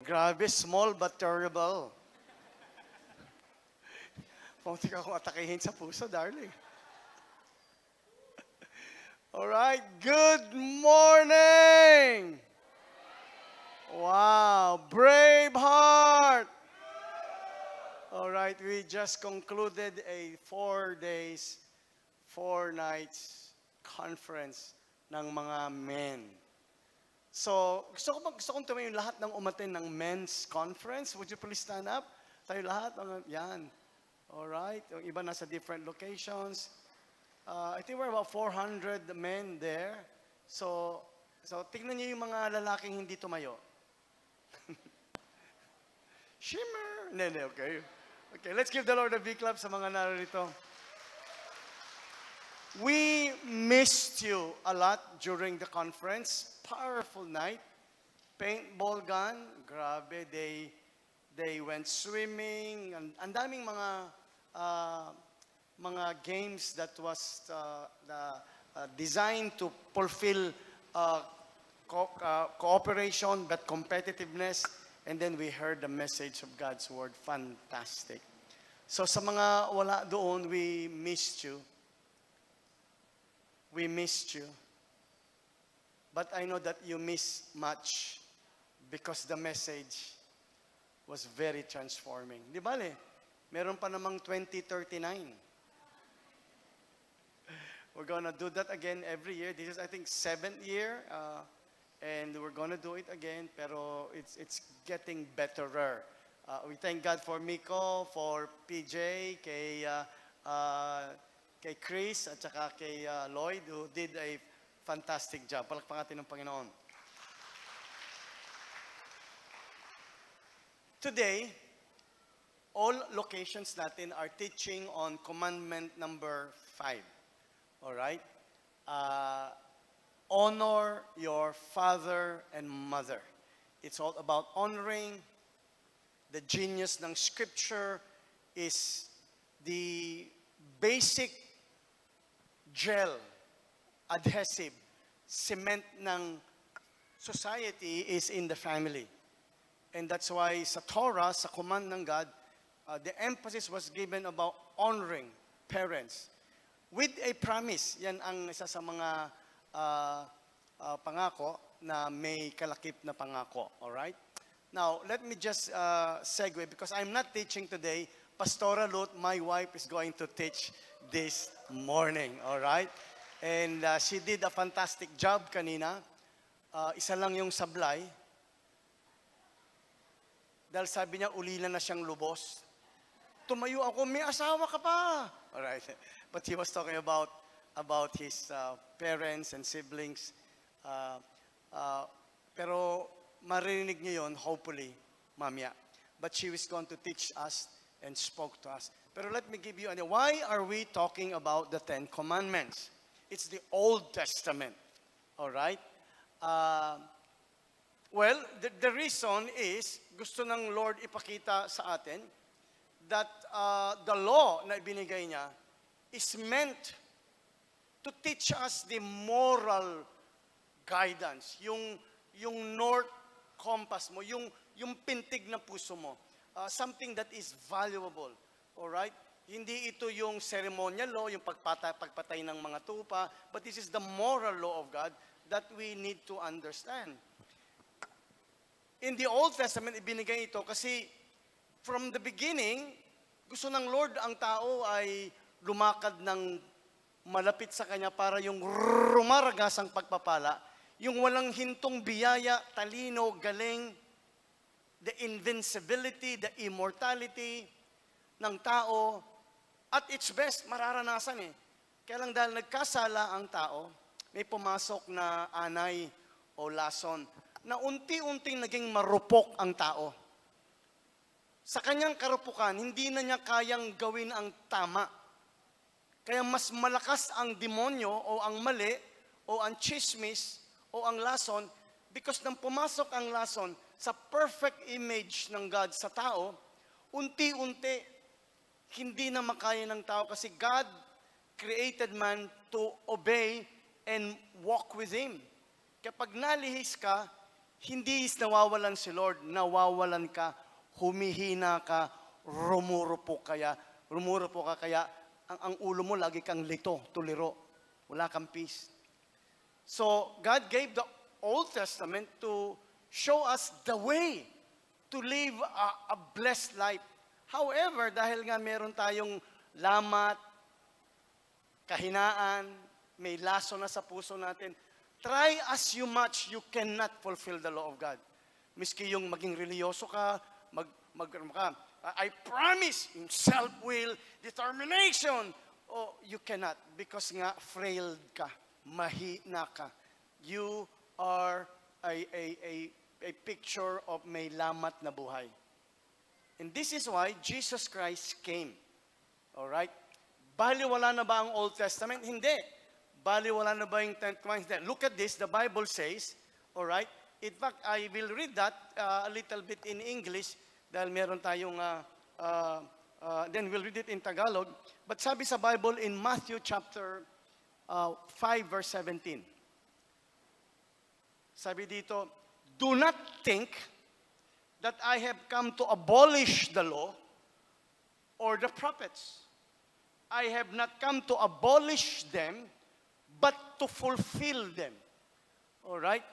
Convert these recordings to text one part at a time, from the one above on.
Grabe, small but terrible. Muntik akong atakihin sa puso, darling. Alright, good morning! Wow, brave heart! Alright, we just concluded a 4 days, 4 nights conference ng mga men. So, gusto kong tumayo yung lahat ng umaten ng men's conference. Would you please stand up? Tayo lahat, yan. Alright, yung iba nasa different locations. I think we're about 400 men there. So tingnan niyo yung mga lalaking hindi tumayo. Shimmer! Hindi, okay. Okay, let's give the Lord a big clap sa mga narito. We missed you a lot during the conference. Powerful night. Paintball gun. Grabe, they went swimming. Ang daming mga games that was designed to fulfill cooperation but competitiveness. And then we heard the message of God's word. Fantastic. So sa mga wala doon, we missed you. We missed you. But I know that you missed much because the message was very transforming. Di ba le? Meron pa namang 2039. We're gonna do that again every year. This is, I think, 7th year. And we're gonna do it again. Pero it's getting betterer. We thank God for Miko, for PJ, kay Chris, at saka kay Lloyd, who did a fantastic job. Palakpakan natin ng Panginoon. Today, all locations natin are teaching on commandment number 5. Alright? Honor your father and mother. It's all about honoring. The genius ng scripture is the basic gel, adhesive, cement ng society is in the family. And that's why sa Torah, sa command ng God, the emphasis was given about honoring parents with a promise. Yan ang isa sa mga pangako na may kalakip na pangako. Alright? Now, let me just segue because I'm not teaching today. Pastora Ruth, my wife, is going to teach this morning. Alright? And she did a fantastic job kanina. Isa lang yung sablay. Dahil sabi niya, ulila na siyang lubos. Tumayo ako, may asawa ka pa. Alright. But he was talking about his parents and siblings. Pero marinig niyo yon, hopefully, mamaya. But she was going to teach us and spoke to us. Pero let me give you, why are we talking about the 10 Commandments? It's the Old Testament. Alright? Well, the reason is, gusto ng Lord ipakita sa atin that the law na ibinigay niya is meant to teach us the moral guidance, yung north compass mo, yung pintig na puso mo, something that is valuable. Alright? Hindi ito yung ceremonial law, yung pagpatay ng mga tupa, but this is the moral law of God that we need to understand. In the Old Testament, ibinigay ito kasi from the beginning, gusto ng Lord ang tao ay lumakad ng malapit sa Kanya para yung rumaragas ang pagpapala, yung walang hintong biyaya, talino, galing, the invincibility, the immortality ng tao, at its best, mararanasan eh. Kaya lang dahil nagkasala ang tao, may pumasok na anay o lason, na unti-unting naging marupok ang tao. Sa kanyang karupukan, hindi na niya kayang gawin ang tama. Kaya mas malakas ang demonyo o ang mali o ang chismis o ang lason because nang pumasok ang lason sa perfect image ng God sa tao, unti-unti hindi na makaya ng tao kasi God created man to obey and walk with Him. Kapag nalihis ka, Hindi is nawawalan si Lord, nawawalan ka, humihina ka, rumurupok ka kaya ang ulo mo lagi kang lito, tuliro. Wala kang peace. So, God gave the Old Testament to show us the way to live a blessed life. However, dahil nga meron tayong lamat, kahinaan, may laso na sa puso natin, try as you much, you cannot fulfill the law of God. Miski yung maging religyoso ka, I promise, yung self-will, determination, you cannot because nga frail ka, mahina ka. You are a picture of may lamat na buhay. And this is why Jesus Christ came. Alright? Baliwala na ba ang Old Testament? Hindi. Baliwala na ba yung Ten Commandments? Look at this, the Bible says, alright? In fact, I will read that a little bit in English dahil meron tayong, then we'll read it in Tagalog. But sabi sa Bible in Matthew chapter 5 verse 17. Sabi dito, do not think that I have come to abolish the law or the prophets. I have not come to abolish them, but to fulfill them. Alright?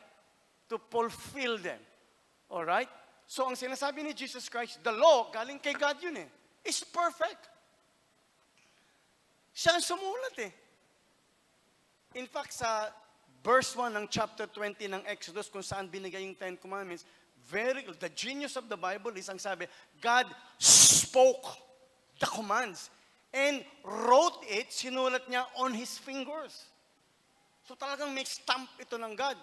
To fulfill them. Alright? So ang sinasabi ni Jesus Christ, the law, galing kay God yun is perfect. Siya ang sumulat In fact, sa verse 1 ng chapter 20 ng Exodus, kung saan binigay yung Ten Commandments, the genius of the Bible is, ang sabi, God spoke the commands and wrote it, sinulat niya on His fingers. So talagang may stamp ito ng God.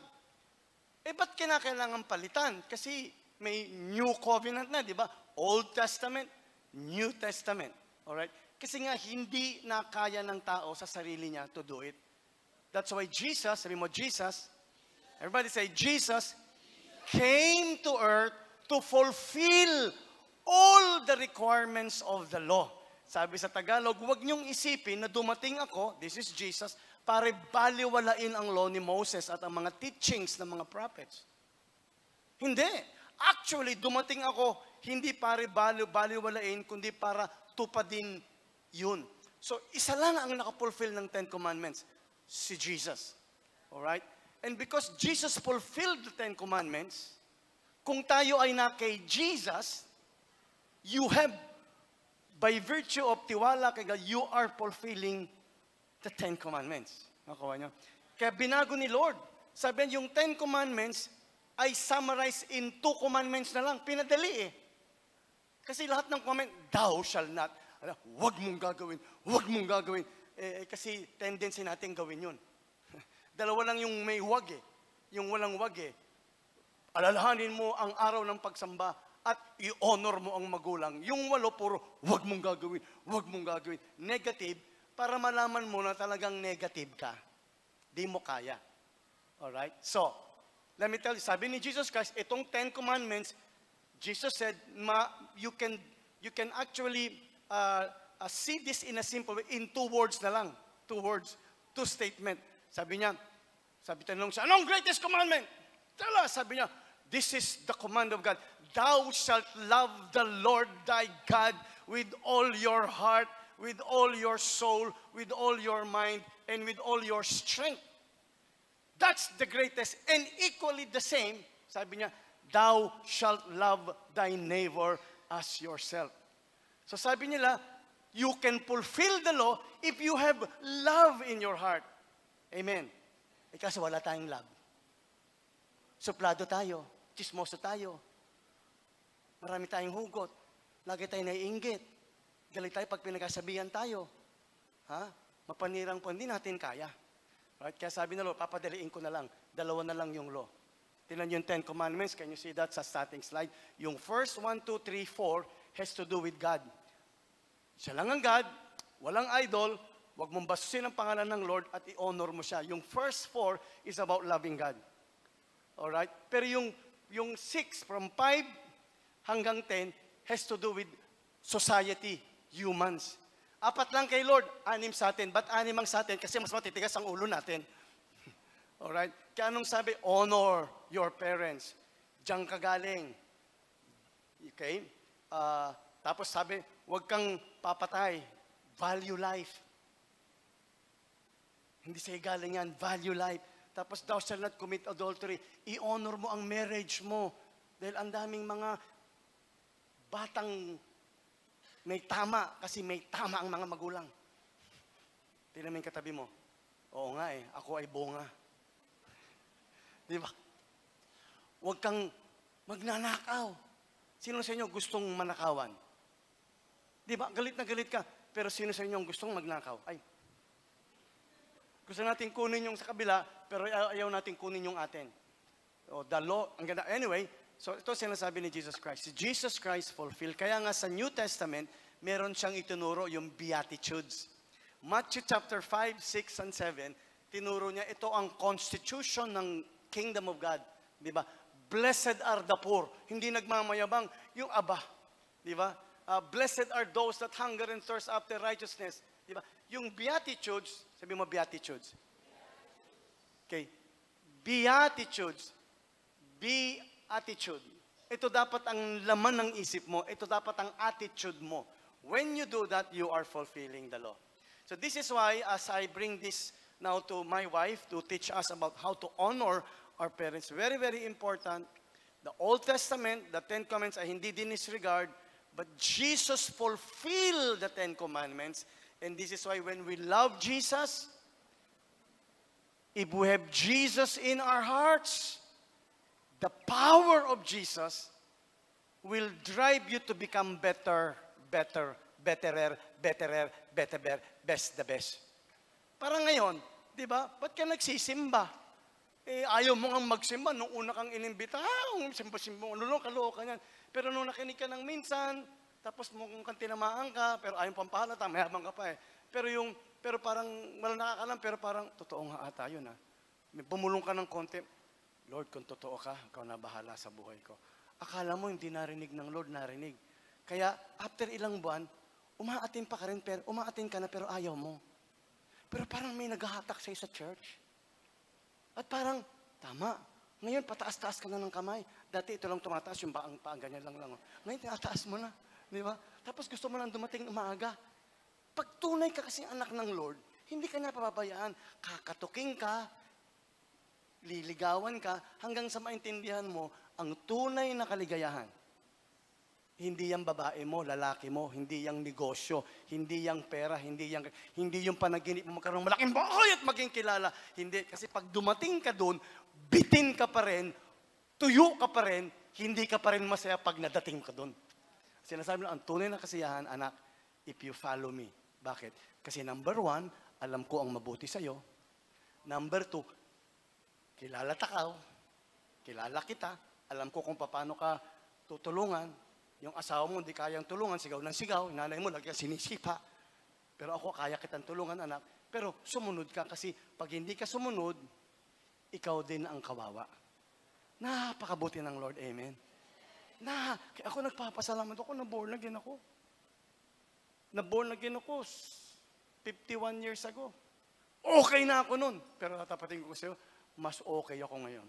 Ba't kinakailangan palitan? Kasi may New Covenant na, di ba? Old Testament, New Testament. Alright? Kasi nga, hindi na kaya ng tao sa sarili niya to do it. That's why Jesus, sabi mo, Jesus, everybody say, Jesus came to earth to fulfill all the requirements of the law. Sabi sa Tagalog, huwag niyong isipin na dumating ako, this is Jesus, para baliwalain ang law ni Moses at ang mga teachings ng mga prophets. Hindi. Actually, dumating ako, hindi para baliwalain, kundi para tupadin yun. So, isa lang ang nakapulfill ng Ten Commandments, si Jesus. Alright? And because Jesus fulfilled the Ten Commandments, kung tayo ay na kay Jesus, you have, by virtue of tiwala kay God, you are fulfilling the Ten Commandments. Nakuha niyo? Kaya binago ni Lord. Sabi niya, yung Ten Commandments ay summarized in 2 commandments na lang. Pinadali Kasi lahat ng command, thou shall not. Huwag mong gagawin. Huwag mong gagawin. Kasi tendency natin gawin yun. Dalawa lang yung may huwag Yung walang huwag Alalahanin mo ang araw ng pagsamba at i-honor mo ang magulang. Yung 8, puro, huwag mong gagawin. Huwag mong gagawin. Negative, para malaman mo na talagang negative ka. Di mo kaya. Alright? So, let me tell you, sabi ni Jesus Christ, itong 10 Commandments, Jesus said, you can actually see this in a simple way, in 2 words na lang. 2 words, 2 statement. Sabi niya, tanong siya, anong greatest commandment? Tell us, sabi niya, this is the command of God. Thou shalt love the Lord thy God with all your heart, with all your soul, with all your mind, and with all your strength. That's the greatest. And equally the same, sabi niya, thou shalt love thy neighbor as yourself. So sabi nila, you can fulfill the law if you have love in your heart. Amen. Kasi wala tayong love. Suplado tayo, chismoso tayo, marami tayong hugot, lagi tayo naiinggit, galit tayo pag pinagkasabihan tayo. Mapanirang po, hindi natin kaya. Right? Kaya sabi na Lord, papadaliin ko na lang, 2 na lang yung law. Tingnan yung 10 Commandments, can you see that sa starting slide? Yung first 1, 2, 3, 4 has to do with God. Siya lang ang God, walang idol, huwag mong basusin ang pangalan ng Lord at i-honor mo siya. Yung first 4 is about loving God. Alright? Pero yung 6, from 5 hanggang 10, has to do with society, humans. 4 lang kay Lord, 6 sa atin. Ba't 6 ang sa atin? Kasi mas matitigas ang ulo natin. Alright? Kaya anong sabi? Honor your parents. Diyan ka galing. Okay? Tapos sabi, huwag kang papatay. Value life. Hindi sa'yo galing yan. Value life. Tapos thou shalt not commit adultery. I-honor mo ang marriage mo. Dahil ang daming mga batang may tama. Kasi may tama ang mga magulang. Tingnan mo yung katabi mo. Oo nga ako ay bunga. Di ba? Huwag kang magnanakaw. Sino sa inyo gustong manakawan? Di ba? Galit na galit ka. Pero sino sa inyo gustong magnakaw? Ay, gusto natin kunin yung sa kabila, pero ayaw natin kunin yung atin. So, the law, ang ganda. Anyway, so ito sinasabi ni Jesus Christ. Si Jesus Christ fulfilled. Kaya nga sa New Testament, meron siyang itinuro yung Beatitudes. Matthew chapter 5, 6, and 7, tinuro niya, ito ang constitution ng kingdom of God. Di ba? Blessed are the poor. Hindi nagmamayabang. Yung aba. Di ba? Blessed are those that hunger and thirst after righteousness. Di ba? Yung Beatitudes, sabi mo Beatitudes. Okay. Beatitudes. Beatitude. Ito dapat ang laman ng isip mo. Ito dapat ang attitude mo. When you do that, you are fulfilling the law. So this is why, as I bring this now to my wife to teach us about how to honor our parents, very, very important. The Old Testament, the Ten Commandments ay hindi dinisregard, but Jesus fulfilled the Ten Commandments. And this is why when we love Jesus, if we have Jesus in our hearts, the power of Jesus will drive you to become better, betterer, best, the best. Parang ngayon, di ba? Ba't ka nagsisimba? Ayaw mo nga magsimba. Nung una kang inimbita, simba-simba, kalookan yan. Pero nung nakinig ka ng minsan, tapos mukhang kang tinamaan ka, pero ayaw pampahalata, mayabang ka pa pero parang, wala nakakalam, pero parang, totoo nga ata yun May bumulong ka ng konti, Lord, kung totoo ka, ikaw na bahala sa buhay ko. Akala mo hindi narinig ng Lord, narinig. Kaya, after ilang buwan, umaatin pa ka rin, pero umaatin ka na, pero ayaw mo. Pero parang may naghahatak sa'yo sa church. At parang, tama. Ngayon, pataas-taas ka na ng kamay. Dati ito lang tumataas, yung paa ganyan lang. Ngayon, tinataas mo na. Di ba? Tapos gusto mo lang dumating maaga. Pag tunay ka kasi anak ng Lord, hindi ka na pababayaan. Kakatuking ka, liligawan ka, hanggang sa maintindihan mo ang tunay na kaligayahan. Hindi yung babae mo, lalaki mo, hindi yung negosyo, hindi yung pera, hindi yung panaginip mo magkaroon ng malaking bahay at maging kilala. Hindi, kasi pag dumating ka doon, bitin ka pa rin, tuyo ka pa rin, hindi ka pa rin masaya pag nadating ka doon. Sinasabi lang, ang tunay na kasiyahan, anak, if you follow me. Bakit? Kasi number 1, alam ko ang mabuti sa'yo. Number 2, kilala takaw, kilala kita, alam ko kung paano ka tutulungan. Yung asawa mo hindi kayang tulungan, sigaw ng sigaw, nanay mo lagi sinisipa. Pero ako kaya kitang tulungan, anak. Pero sumunod ka kasi pag hindi ka sumunod, ikaw din ang kawawa. Napakabuti ng Lord, amen. Kaya ako nagpapasalamat ako, na-born again ako. Na-born again ako 51 years ago. Okay na ako nun. Pero tatapatin ko sa'yo, mas okay ako ngayon.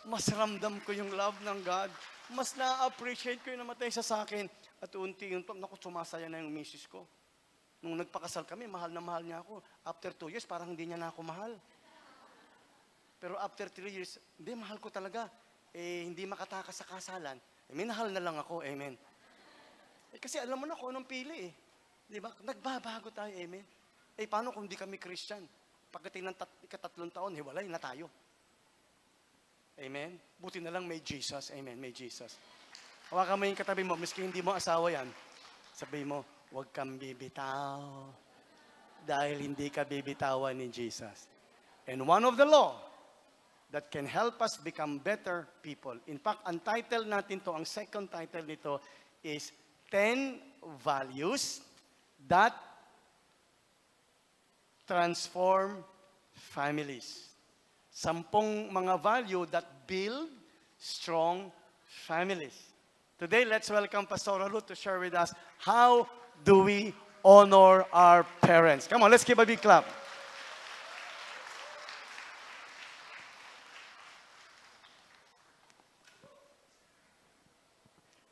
Mas ramdam ko yung love ng God. Mas na-appreciate ko yung namatay sa akin. At unti-unti, sumasaya na yung misis ko. Nung nagpakasal kami, mahal na mahal niya ako. After 2 years, parang hindi niya na ako mahal. Pero after 3 years, hindi, mahal ko talaga. Hindi makatakas sa kasalan. Minahal na lang ako, amen. Kasi alam mo na kung anong pili Di ba? Nagbabago tayo, amen. Paano kung di kami Christian? Pagdating ng ika-3 taon, hiwalay na tayo. Amen? Buti na lang may Jesus. Amen, may Jesus. Hawakan mo yung katabi mo, miski hindi mo asawa yan. Sabi mo, huwag kang bibitaw. Dahil hindi ka bibitawan ni Jesus. And one of the law that can help us become better people. In fact, ang title natin to, ang second title nito is 10 Values that Transform Families. 10 mga value that build strong families. Today, let's welcome Pastor Ruth to share with us how do we honor our parents. Come on, let's give a big clap.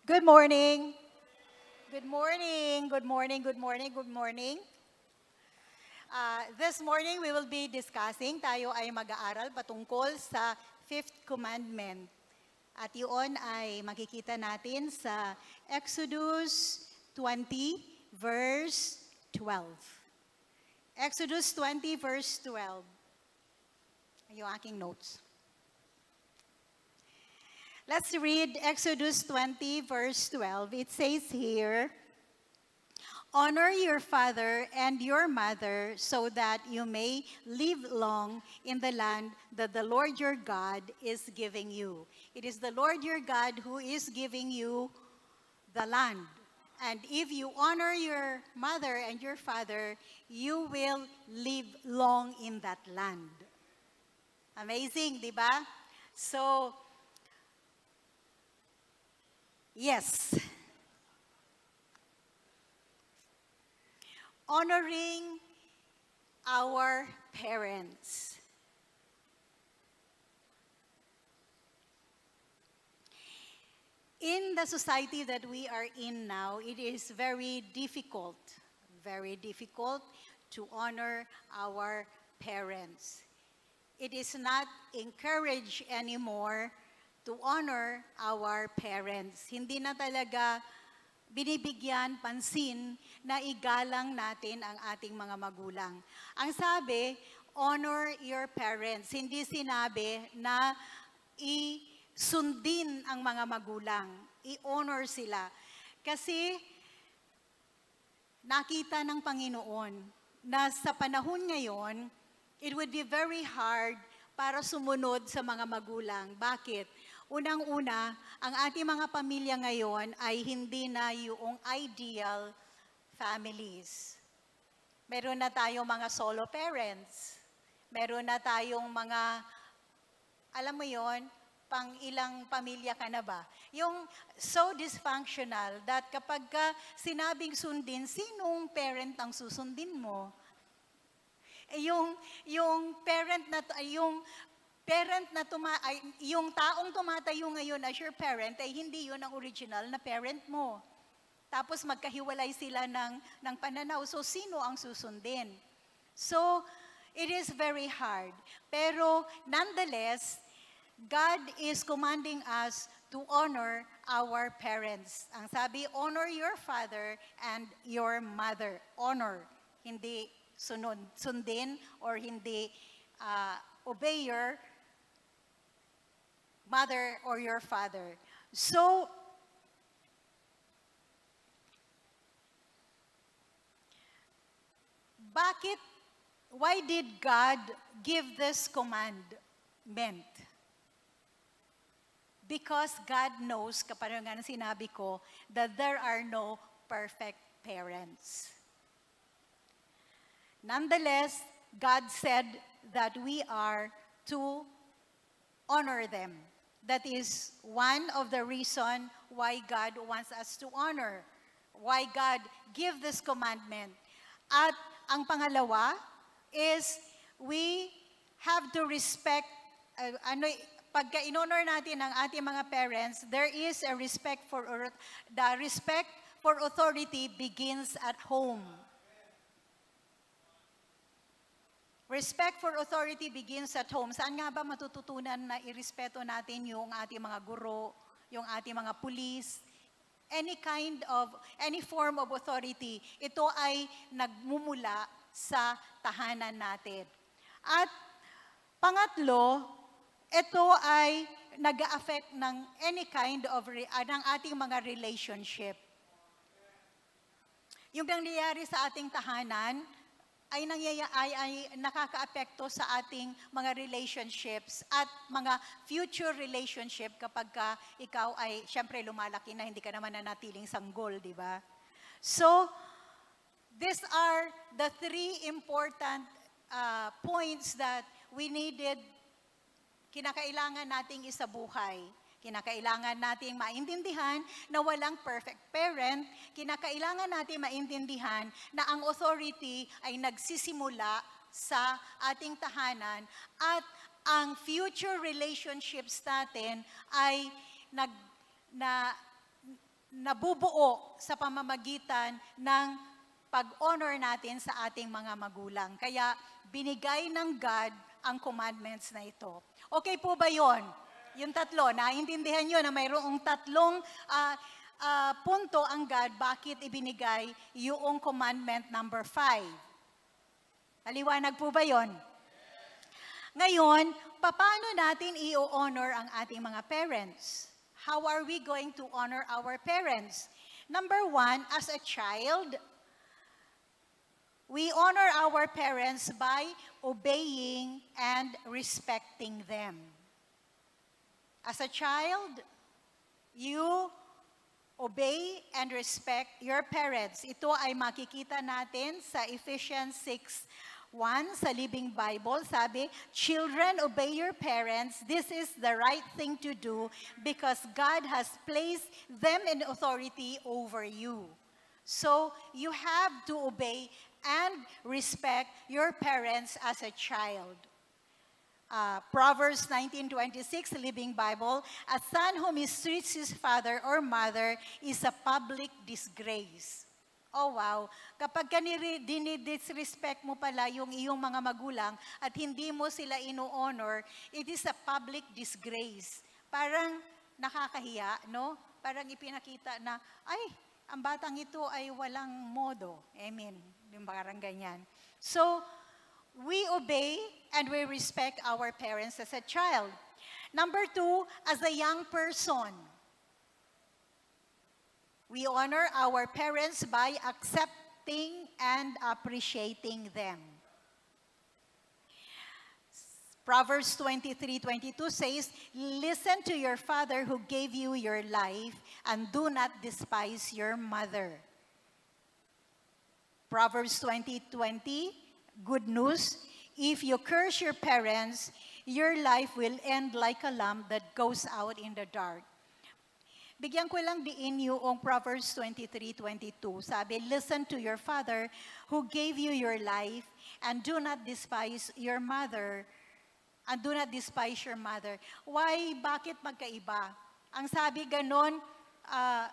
Good morning. Good morning. Good morning. Good morning. Good morning. This morning we will be discussing, tayo ay mag-aaral patungkol sa Fifth Commandment. At yun ay makikita natin sa Exodus 20 verse 12. Exodus 20 verse 12. Yung aking notes. Let's read Exodus 20, verse 12. It says here, "Honor your father and your mother so that you may live long in the land that the Lord your God is giving you." It is the Lord your God who is giving you the land. And if you honor your mother and your father, you will live long in that land. Amazing, di ba? So, yes. Honoring our parents. In the society that we are in now, it is very difficult to honor our parents. It is not encouraged anymore to honor our parents. Hindi na talaga binibigyan pansin na igalang natin ang ating mga magulang. Ang sabi, honor your parents. Hindi sinabi na isundin ang mga magulang. I-honor sila. Kasi nakita ng Panginoon na sa panahon ngayon, it would be very hard para sumunod sa mga magulang. Bakit? Unang-una, ang ating mga pamilya ngayon ay hindi na yung ideal families. Meron na tayong mga solo parents. Meron na tayong mga, alam mo yon, pang ilang pamilya ka na ba? Yung so dysfunctional that kapag ka sinabing sundin, sinong parent ang susundin mo? Yung parent na yung taong tumatayo ngayon as your parent ay hindi yun ang original na parent mo. Tapos magkahiwalay sila ng pananaw. So sino ang susundin? So it is very hard. Pero nonetheless, God is commanding us to honor our parents. Ang sabi, honor your father and your mother. Honor. Hindi sundin or hindi obey your mother or your father. So, why did God give this commandment? Because God knows, kapag nga sinabi ko, that there are no perfect parents. Nonetheless, God said that we are to honor them. That is one of the reasons why God wants us to honor, why God give this commandment. At ang pangalawa is we have to respect, pagka in-honor natin ang ating mga parents, there is a respect for, the respect for authority begins at home. Respect for authority begins at home. Saan nga ba matututunan na irespeto natin yung ating mga guro, yung ating mga pulis, any form of authority, ito ay nagmumula sa tahanan natin. At pangatlo, ito ay nag-a-affect ng any kind of ng ating mga relationship. Yung nangyayari sa ating tahanan ay nakaka-apekto sa ating mga relationships at mga future relationship kapag ka ikaw ay syempre lumalaki na, hindi ka naman nanatiling sanggol, di ba? So, these are the three important points that we needed, kinakailangan nating isabuhay. Kinakailangan nating maintindihan na walang perfect parent. Kinakailangan nating maintindihan na ang authority ay nagsisimula sa ating tahanan at ang future relationships natin ay nabubuo sa pamamagitan ng pag-honor natin sa ating mga magulang. Kaya binigay ng God ang commandments na ito. Okay po ba yon? Yung tatlo, naintindihan nyo na mayroong tatlong punto ang God bakit ibinigay yung commandment number 5. Maliwanag po ba yon? Ngayon, paano natin i-honor ang ating mga parents? How are we going to honor our parents? Number 1, as a child, we honor our parents by obeying and respecting them. As a child, you obey and respect your parents. Ito ay makikita natin sa Ephesians 6:1 sa Living Bible. Sabi, "Children, obey your parents. This is the right thing to do because God has placed them in authority over you." So, you have to obey and respect your parents as a child. Proverbs 19:26, Living Bible, "A son who mistreats his father or mother is a public disgrace." Oh wow, kapag dinidisrespect mo pala yung iyong mga magulang at hindi mo sila ino-honor, it is a public disgrace. Parang nakakahiya, no? Parang ipinakita na, ay, ang batang ito ay walang modo. Amen. Yung parang ganyan. So, we obey and we respect our parents as a child. Number 2, as a young person, we honor our parents by accepting and appreciating them. Proverbs 23:22 says, "Listen to your father who gave you your life, and do not despise your mother." Proverbs 20:20, good news, "If you curse your parents, your life will end like a lamp that goes out in the dark." Bigyan ko lang diin yung Proverbs 23:22. Sabi, "Listen to your father who gave you your life, and do not despise your mother." And do not despise your mother. Why? Bakit magkaiba? Ang sabi ganon,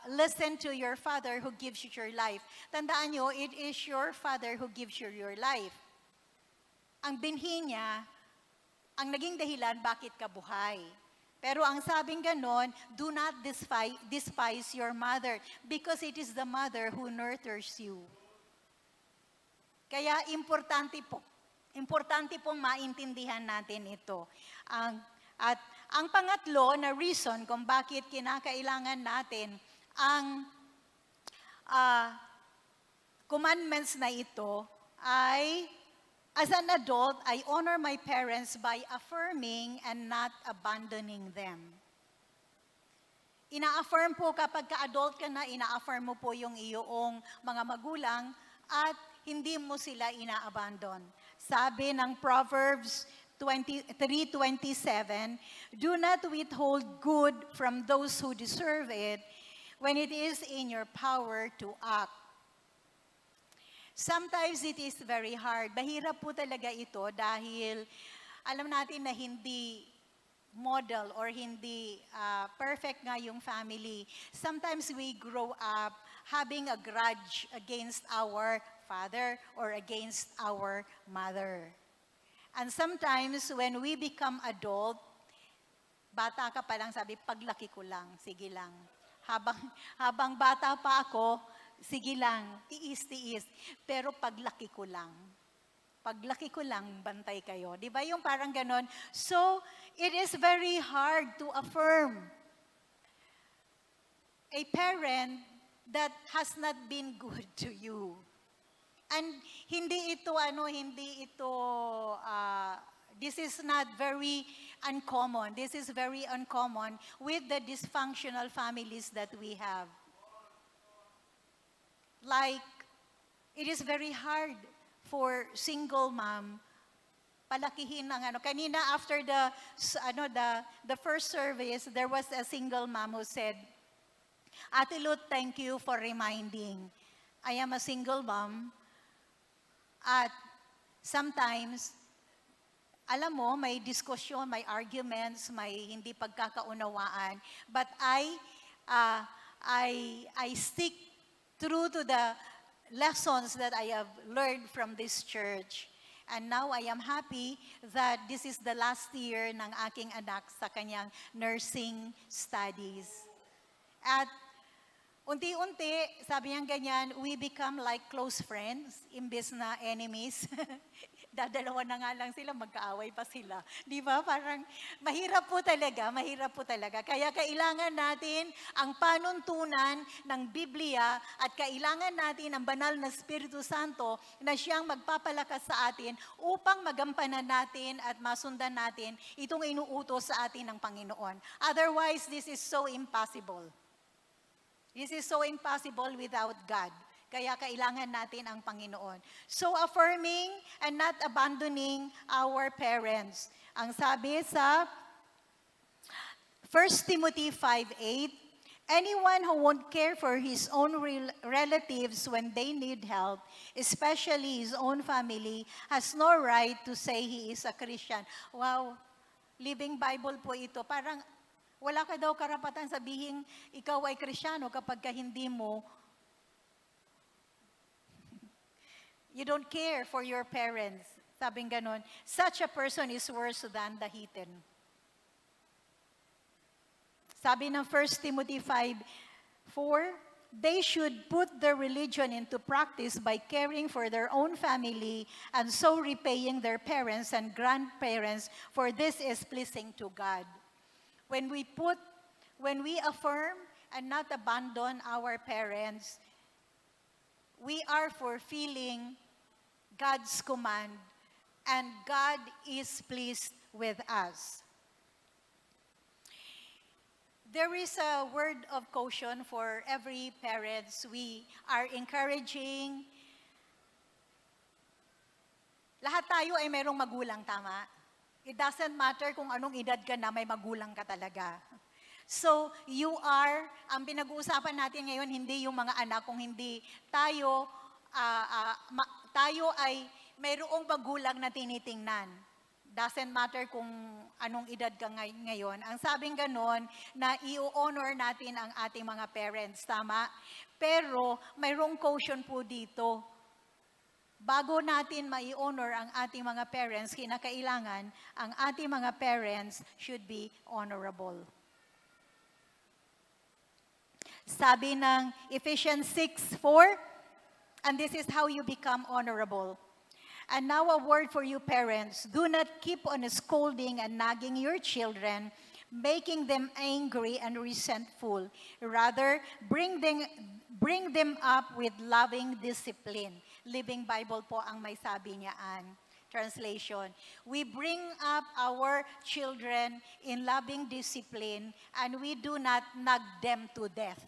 listen to your father who gives you your life. Tandaan nyo, it is your father who gives you your life. Ang binhi niya, ang naging dahilan bakit ka buhay. Pero ang sabing ganon, do not despise your mother because it is the mother who nurtures you. Kaya importante pong maintindihan natin ito. At ang pangatlo na reason kung bakit kinakailangan natin ang commandments na ito ay, as an adult, I honor my parents by affirming and not abandoning them. Ina-affirm po kapag ka-adult ka na, ina-affirm mo po yung iyong mga magulang at hindi mo sila ina-abandon. Sabi ng Proverbs 3:27, "Do not withhold good from those who deserve it when it is in your power to act." Sometimes it is very hard. Mahirap po talaga ito dahil alam natin na hindi model or hindi perfect nga yung family. Sometimes we grow up having a grudge against our father or against our mother. And sometimes when we become adult, bata ka pa lang, sabi, paglaki ko lang, sige lang. Habang bata pa ako, sige lang, tiis-tiis. Pero paglaki ko lang, bantay kayo. Di ba yung parang ganon? So, it is very hard to affirm a parent that has not been good to you. And this is not very uncommon. This is very uncommon with the dysfunctional families that we have. Like, it is very hard for single mom palakihin ng Kanina after the first service, there was a single mom who said, "Ate Lut, thank you for reminding. I am a single mom. At sometimes, alam mo, may diskusyon, may arguments, may hindi pagkakaunawaan. But I stick true to the lessons that I have learned from this church. And now I am happy that this is the last year ng aking anak sa kanyang nursing studies. At unti-unti, sabi niya ganyan, we become like close friends, imbes na enemies. Dadalawa na nga lang sila, magkaaway pa sila. Di ba? Parang mahirap po talaga. Kaya kailangan natin ang panuntunan ng Biblia at kailangan natin ang banal na Espiritu Santo na siyang magpapalakas sa atin upang magampanan natin at masundan natin itong inuutos sa atin ng Panginoon. Otherwise, this is so impossible. This is so impossible without God. Kaya kailangan natin ang Panginoon. So affirming and not abandoning our parents. Ang sabi sa 1 Timothy 5:8, anyone who won't care for his own relatives when they need help, especially his own family, has no right to say he is a Christian. Wow, Living Bible po ito. Parang wala ka daw karapatan sabihin ikaw ay Kristiyano kapag ka hindi mo you don't care for your parents. Sabing ganon, such a person is worse than the heathen. Sabi ng 1 Timothy 5:4, they should put their religion into practice by caring for their own family and so repaying their parents and grandparents, for this is pleasing to God. When we affirm and not abandon our parents, we are fulfilling God's command, and God is pleased with us. There is a word of caution for every parents. We are encouraging. Lahat tayo ay mayroong magulang, tama? It doesn't matter kung anong edad ka na, may magulang ka talaga. So, ang pinag-uusapan natin ngayon, hindi yung mga anak, kung hindi tayo ay mayroong magulang na tinitingnan. Doesn't matter kung anong edad ka ngayon. Ang sabing ganon, na i-honor natin ang ating mga parents, tama? Pero mayroong caution po dito. Bago natin mai-honor ang ating mga parents, kinakailangan ang ating mga parents should be honorable. Sabi ng Ephesians 6:4, and this is how you become honorable. And now a word for you parents, do not keep on scolding and nagging your children, making them angry and resentful. Rather, bring them up with loving discipline. Living Bible po ang may sabi niyaan. Translation, we bring up our children in loving discipline and we do not nag them to death.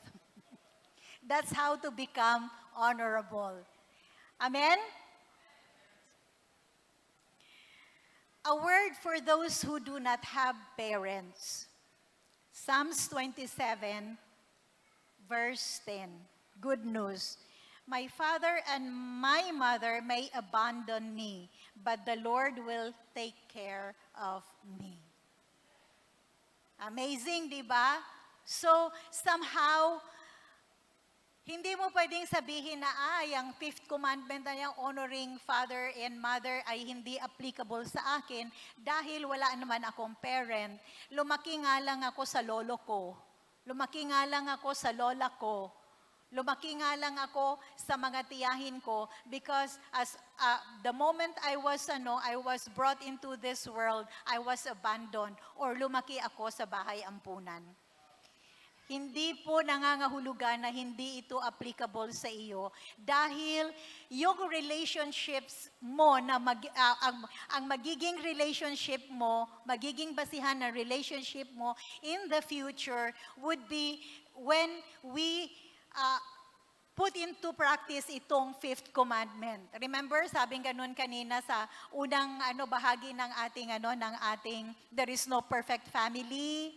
That's how to become honorable. Amen? A word for those who do not have parents. Psalms 27, verse 10. Good news. My father and my mother may abandon me, but the Lord will take care of me. Amazing, di ba? So, somehow, hindi mo pwedeng sabihin na, yung fifth commandment na yung honoring father and mother ay hindi applicable sa akin dahil wala naman akong parent. Lumaki nga lang ako sa lolo ko. Lumaki nga lang ako sa lola ko. Lumaki nga lang ako sa mga tiyahin ko because the moment I was brought into this world, I was abandoned or lumaki ako sa bahay ampunan. Hindi po nangangahulugan na hindi ito applicable sa iyo dahil yung relationships mo na ang magiging relationship mo, magiging basihan ng relationship mo in the future would be when we put into practice itong fifth commandment. Remember, sabing ganun kanina sa unang bahagi ng ating there is no perfect family.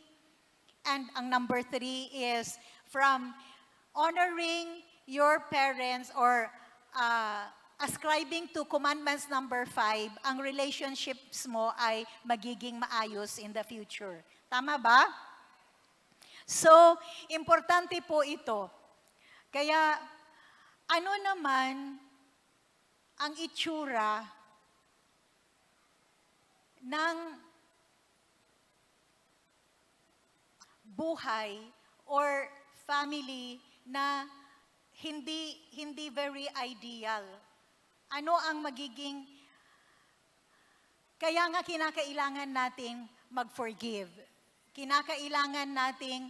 And ang number 3 is from honoring your parents or ascribing to commandments number 5, ang relationships mo ay magiging maayos in the future. Tama ba? So, importante po ito. Kaya, ano naman ang itsura ng buhay or family na hindi very ideal? Ano ang magiging, kaya nga kinakailangan nating mag-forgive. Kinakailangan nating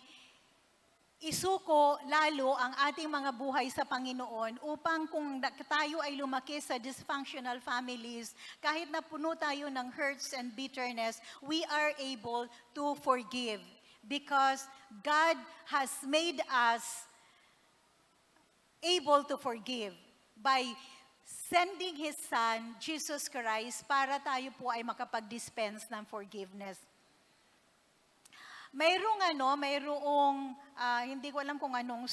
isuko lalo ang ating mga buhay sa Panginoon upang kung tayo ay lumaki sa dysfunctional families, kahit na puno tayo ng hurts and bitterness, we are able to forgive because God has made us able to forgive by sending His Son, Jesus Christ, para tayo po ay makapag-dispense ng forgiveness. Mayroong hindi ko alam kung anong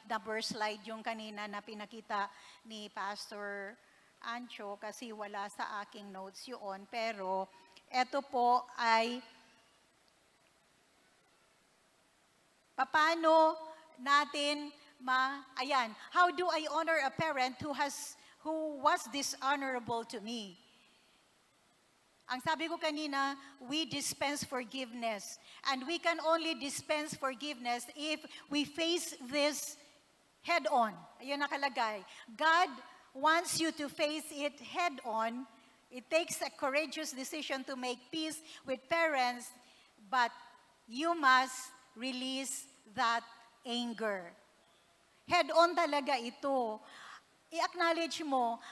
number slide yung kanina na pinakita ni Pastor Ancho kasi wala sa aking notes yun. Pero ito po ay paano natin ayan, how do I honor a parent who was dishonorable to me? Ang sabi ko kanina, we dispense forgiveness. And we can only dispense forgiveness if we face this head-on. Ayun nakalagay. God wants you to face it head-on. It takes a courageous decision to make peace with parents, but you must release that anger. Head-on talaga ito. I-acknowledge mo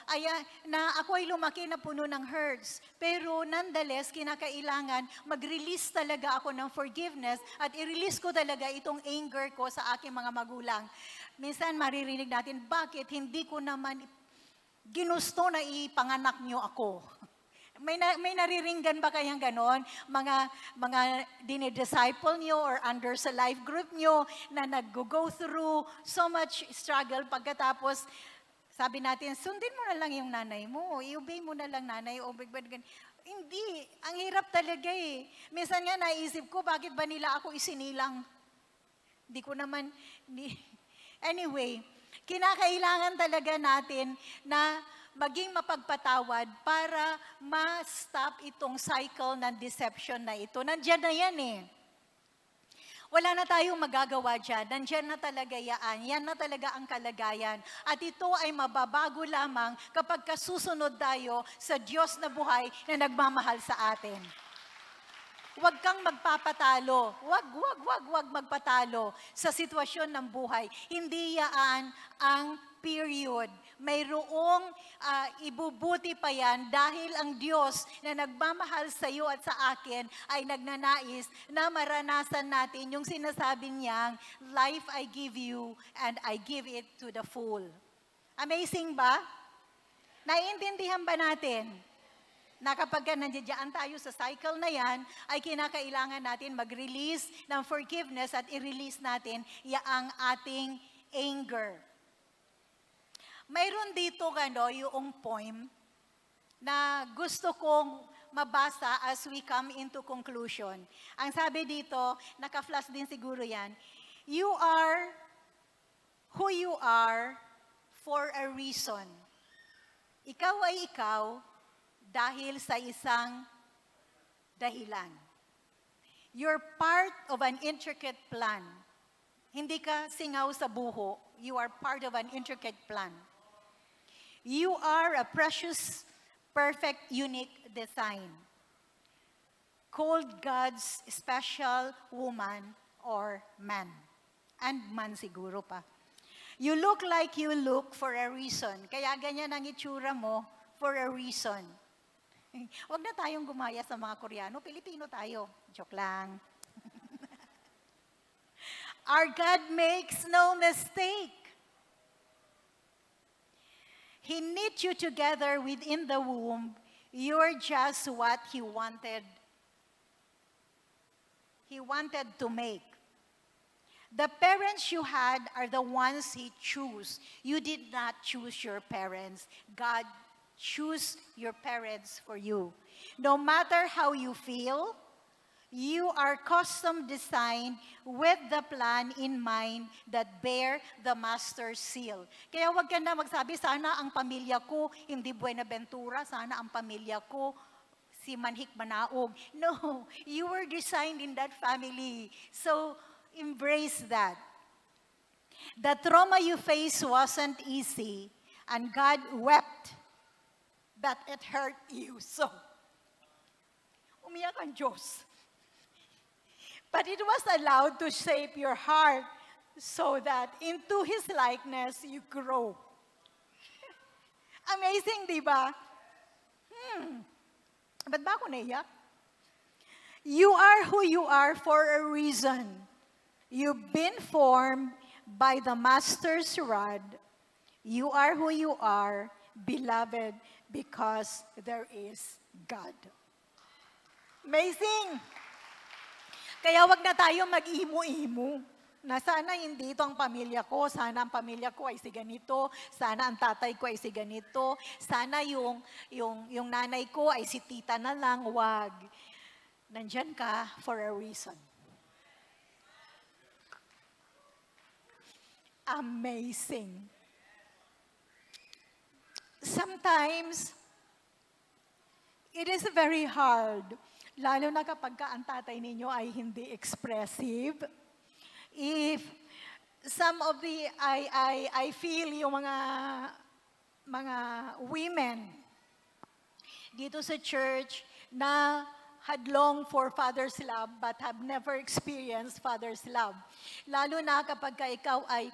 na ako ay lumaki na puno ng hurts. Pero nonetheless, kinakailangan mag-release talaga ako ng forgiveness at i-release ko talaga itong anger ko sa aking mga magulang. Minsan maririnig natin, bakit hindi ko naman ginusto na ipanganak niyo ako? May nariringgan ba kayang ganon? Mga dinidisciple nyo or under sa life group nyo na nag-go through so much struggle pagkatapos sabi natin, sundin mo na lang yung nanay mo, i-obey mo na lang nanay, hindi, ang hirap talaga eh. Minsan nga naisip ko, bakit ba nila ako isinilang? Hindi ko naman, anyway, kinakailangan talaga natin na maging mapagpatawad para ma-stop itong cycle ng deception na ito. Nandiyan na yan eh. Wala na tayong magagawa dyan. Nandiyan na talaga yan. Yan na talaga ang kalagayan. At ito ay mababago lamang kapag kasusunod tayo sa Diyos na buhay na nagmamahal sa atin. Huwag kang magpapatalo. Huwag magpatalo sa sitwasyon ng buhay. Hindi yan ang period. Mayroong ibubuti pa yan dahil ang Diyos na nagmamahal sa iyo at sa akin ay nagnanais na maranasan natin yung sinasabi niyang, life I give you and I give it to the full. Amazing ba? Naiintindihan ba natin? Na kapag nandiyan tayo sa cycle na yan, ay kinakailangan natin mag-release ng forgiveness at i-release natin ang ating anger. Mayroon dito yung poem na gusto kong mabasa as we come into conclusion. Ang sabi dito, naka-flash din siguro yan, you are who you are for a reason. Ikaw ay ikaw dahil sa isang dahilan. You're part of an intricate plan. Hindi ka singaw sa buho. You are part of an intricate plan. You are a precious, perfect, unique design. Called God's special woman or man. And man siguro pa. You look like you look for a reason. Kaya ganyan ang itsura mo for a reason. Huwag na tayong gumaya sa mga Koreano. Pilipino tayo. Joke lang. Our God makes no mistake. He knit you together within the womb. You're just what He wanted. He wanted to make. The parents you had are the ones He chose. You did not choose your parents. God chose your parents for you. No matter how you feel, You are custom designed with the plan in mind that bear the master's seal. Kaya wag ka na magsabi, sana ang pamilya ko hindi Buenaventura, sana ang pamilya ko si Manhik Manaog. No, you were designed in that family. So, embrace that. The trauma you faced wasn't easy, and God wept that it hurt you so. Umiyak ang Diyos. But it was allowed to shape your heart so that into His likeness you grow. Amazing, di ba? Ba't ba ako naiyak? You are who you are for a reason. You've been formed by the Master's rod. You are who you are, beloved, because there is God. Amazing! Kaya wag na tayo mag-imo-imo. Na sana hindi ito ang pamilya ko, sana ang pamilya ko ay si ganito, sana ang tatay ko ay si ganito, sana yung nanay ko ay si tita na lang, wag. Nandyan ka for a reason. Amazing. Sometimes, it is very hard. Lalo na kapag ang tatay ninyo ay hindi expressive. If some of the, I feel yung mga women dito sa church na had longed for Father's love but have never experienced Father's love. Lalo na kapag ikaw ay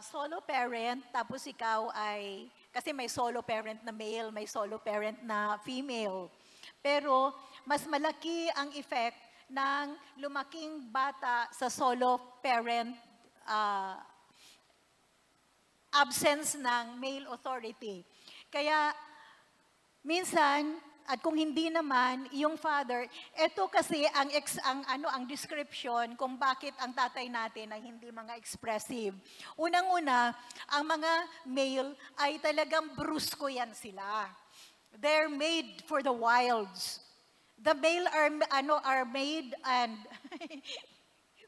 solo parent, tapos ikaw ay, kasi may solo parent na male, may solo parent na female. Pero mas malaki ang effect ng lumaking bata sa solo parent absence ng male authority. Kaya minsan, at kung hindi naman, yung father, ito kasi ang description kung bakit ang tatay natin ay hindi mga expressive. Unang-una, ang mga male ay talagang brusko yan sila. They're made for the wilds. The male are made and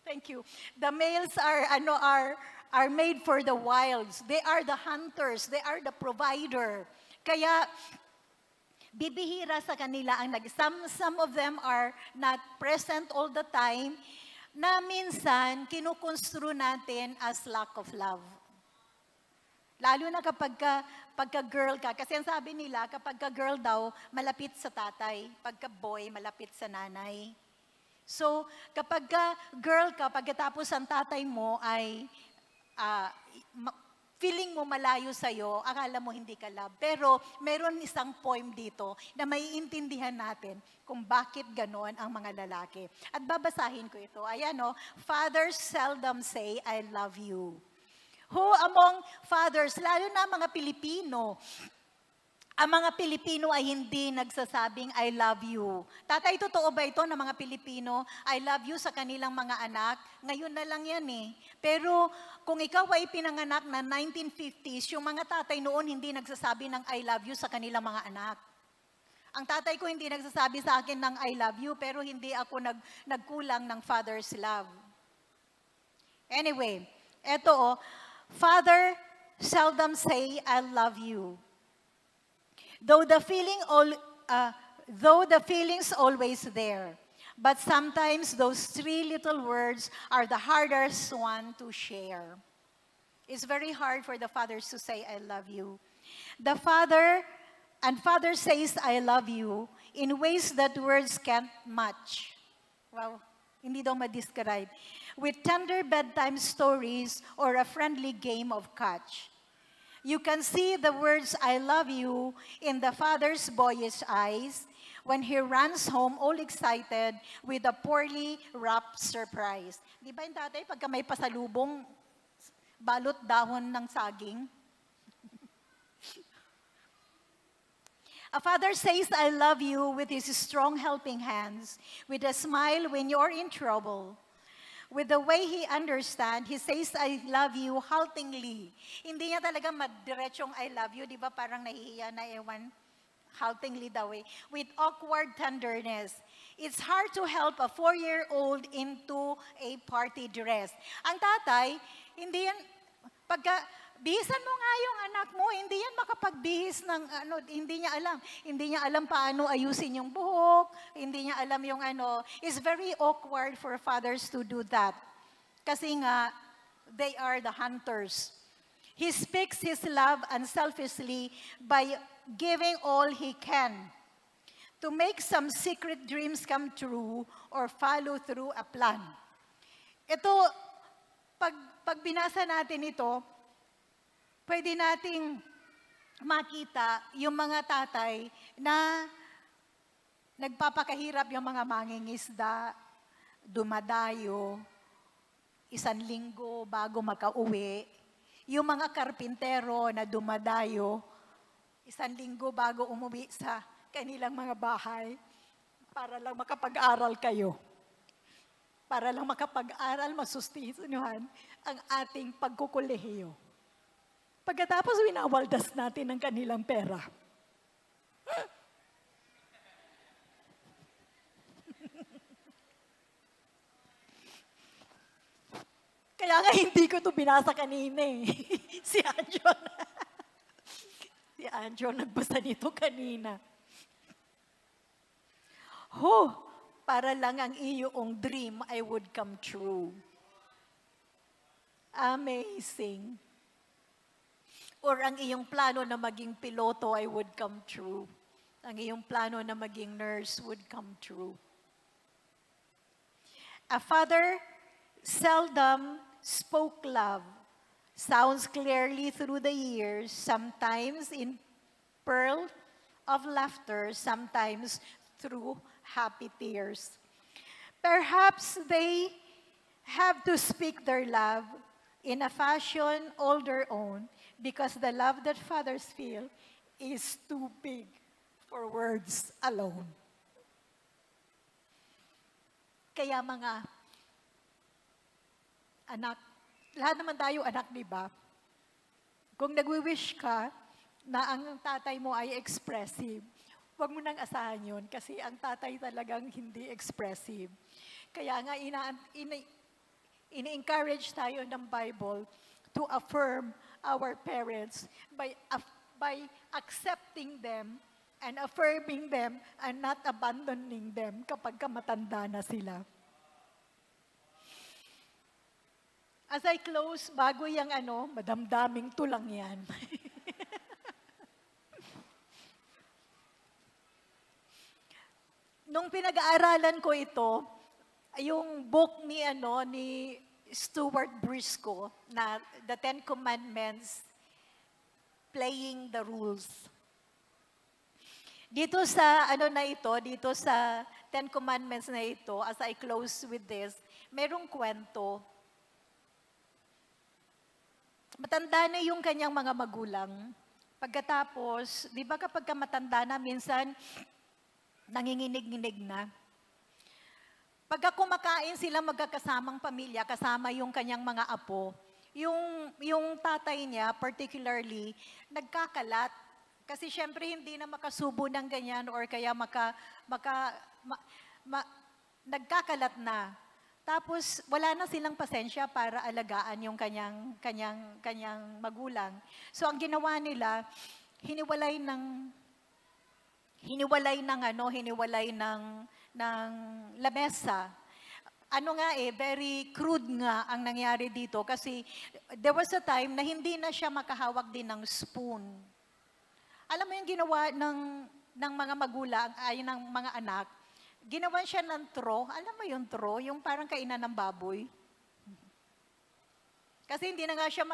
thank you. The males are made for the wilds. They are the hunters, they are the provider. Kaya bibihira sa kanila ang some of them are not present all the time na minsan kinukonstru natin as lack of love. Lalo na pagka girl ka, kasi ang sabi nila, kapag girl daw, malapit sa tatay. Pagka boy, malapit sa nanay. So, kapag girl ka, pagkatapos ang tatay mo ay feeling mo malayo sa'yo, akala mo hindi ka love. Pero meron isang poem dito na maiintindihan natin kung bakit ganon ang mga lalaki. At babasahin ko ito. Ayan o, fathers seldom say, I love you. Who among fathers, lalo na mga Pilipino, ang mga Pilipino ay hindi nagsasabing, I love you. Tatay, totoo ba ito na mga Pilipino, I love you sa kanilang mga anak? Ngayon na lang yan eh. Pero kung ikaw ay pinanganak na 1950s, yung mga tatay noon hindi nagsasabi ng I love you sa kanilang mga anak. Ang tatay ko hindi nagsasabi sa akin ng I love you, pero hindi ako nagkulang ng father's love. Anyway, eto father seldom say, I love you. Though the feeling's always there, but sometimes those three little words are the hardest one to share. It's very hard for the fathers to say, I love you. The father says, I love you in ways that words can't match. Wow, hindi daw ma-describe. With tender bedtime stories or a friendly game of catch. You can see the words, I love you, in the father's boyish eyes when he runs home all excited with a poorly wrapped surprise. Di ba yung tatay, pagka may pasalubong, balot dahon ng saging? A father says, I love you with his strong helping hands, with a smile when you're in trouble. With the way he understands, he says, I love you haltingly. Hindi niya talaga madiretsyong I love you, di ba? Parang nahihiya na ewan. haltingly daw eh, with awkward tenderness. It's hard to help a 4-year-old into a party dress. Ang tatay, hindi yan, bihisan mo nga yung anak mo, hindi yan makapagbihis ng hindi niya alam. Hindi niya alam paano ayusin yung buhok, hindi niya alam yung It's very awkward for fathers to do that. Kasi nga, they are the hunters. He speaks his love unselfishly by giving all he can to make some secret dreams come true or follow through a plan. Ito, pag binasa natin ito, pwede nating makita yung mga tatay na nagpapakahirap yung mga mangingisda, dumadayo, 1 linggo bago makauwi. Yung mga karpintero na dumadayo, 1 linggo bago umuwi sa kanilang mga bahay para lang makapag-aral kayo. Para lang makapag-aral, masustinuhan ang ating pagkukulehiyo. Pagkatapos, winawaldas natin ang kanilang pera. Kaya nga hindi ko ito binasa kanina eh. Si Anjo nagbasa nito kanina. Para lang ang iyong dream I would come true. Amazing. Or ang iyong plano na maging piloto I would come true. Ang iyong plano na maging nurse would come true. A father seldom spoke love, sounds clearly through the years, sometimes in pearl of laughter, sometimes through happy tears. Perhaps they have to speak their love in a fashion all their own because the love that fathers feel is too big for words alone. Kaya mga anak, lahat naman tayo anak, di ba? Kung nagwi-wish ka na ang tatay mo ay expressive, huwag mo nang asahan yun kasi ang tatay talagang hindi expressive. Kaya nga ini-encourage tayo ng Bible to affirm our parents by accepting them and affirming them and not abandoning them kapag matanda na sila. As I close, bago yung madamdaming tulang yan. Nung pinag-aaralan ko ito, yung book ni Stuart Briscoe na The 10 Commandments, Playing the Rules. Dito sa dito sa 10 Commandments na ito, as I close with this, merong kwento. Matanda na yung kanyang mga magulang. Pagkatapos, di ba kapag matanda na, minsan nanginginig-nginig na. Pagka kumakain sila magkakasamang pamilya, kasama yung kanyang mga apo, yung tatay niya, particularly, nagkakalat. Kasi syempre hindi na makasubo ng ganyan or kaya nagkakalat na. Tapos wala na silang pasensya para alagaan yung kanyang magulang. So ang ginawa nila, hiniwalay ng lamesa. Very crude nga ang nangyari dito kasi there was a time na hindi na siya makahawak din ng spoon. Alam mo yung ginawa ng mga magulang, ng mga anak, ginawan siya ng tro. Alam mo yung tro? Yung parang kainan ng baboy. Kasi hindi na nga siya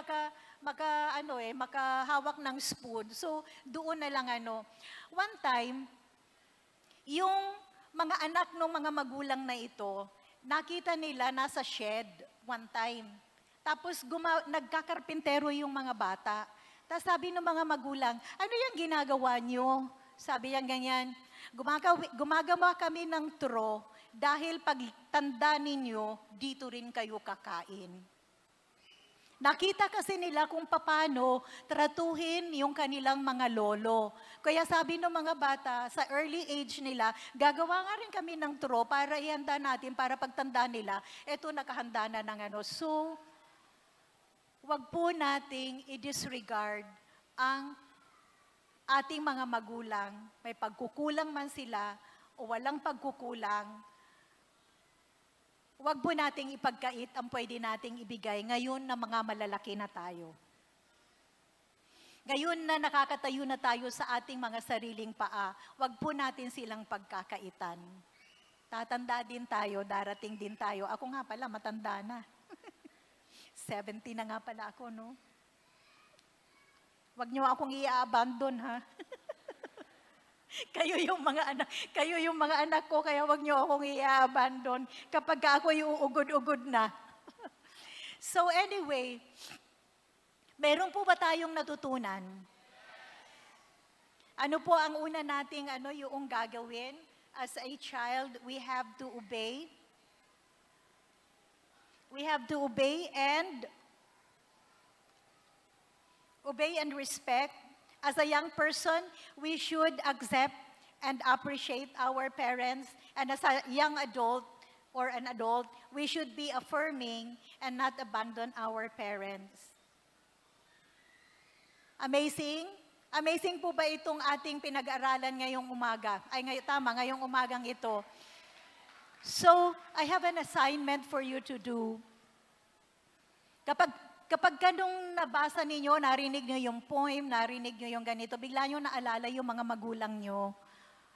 makahawak ng spoon. So, doon na lang One time, yung mga anak ng mga magulang na ito, nakita nila nasa shed one time. Tapos nagkakarpintero yung mga bata. Tapos sabi ng mga magulang, ano yung ginagawa nyo? Sabi yan ganyan, gumagawa kami ng tro dahil pag tanda ninyo, dito rin kayo kakain. Nakita kasi nila kung paano tratuhin yung kanilang mga lolo. Kaya sabi ng mga bata, sa early age nila, gagawa nga rin kami ng tro para ihanda natin, para pagtanda nila, eto nakahanda na ng ano. So, wag po nating i-disregard ang ating mga magulang. May pagkukulang man sila o walang pagkukulang, wag po nating ipagkait ang pwede nating ibigay ngayon na mga malalaki na tayo. Ngayon na nakakatayo na tayo sa ating mga sariling paa, wag po natin silang pagkakaitan. Tatanda din tayo, darating din tayo. Ako nga pala, matanda na. 70 na nga pala ako, no? Wag niyo akong i-abandon, ha? Kayo yung mga anak ko, kaya wag niyo akong i-abandon kapag ako yung uugod-ugod na. So anyway, meron po ba tayong natutunan? Ano po ang una nating yung gagawin? As a child, we have to obey. We have to obey and respect. As a young person, we should accept and appreciate our parents. And as a young adult or an adult, we should be affirming and not abandon our parents. Amazing? Amazing po ba itong ating pinag-aralan ngayong umaga? Ngayong umagang ito. So, I have an assignment for you to do. Kapag ganung nabasa ninyo, narinig nyo yung poem, narinig nyo yung ganito, bigla nyo naalala yung mga magulang nyo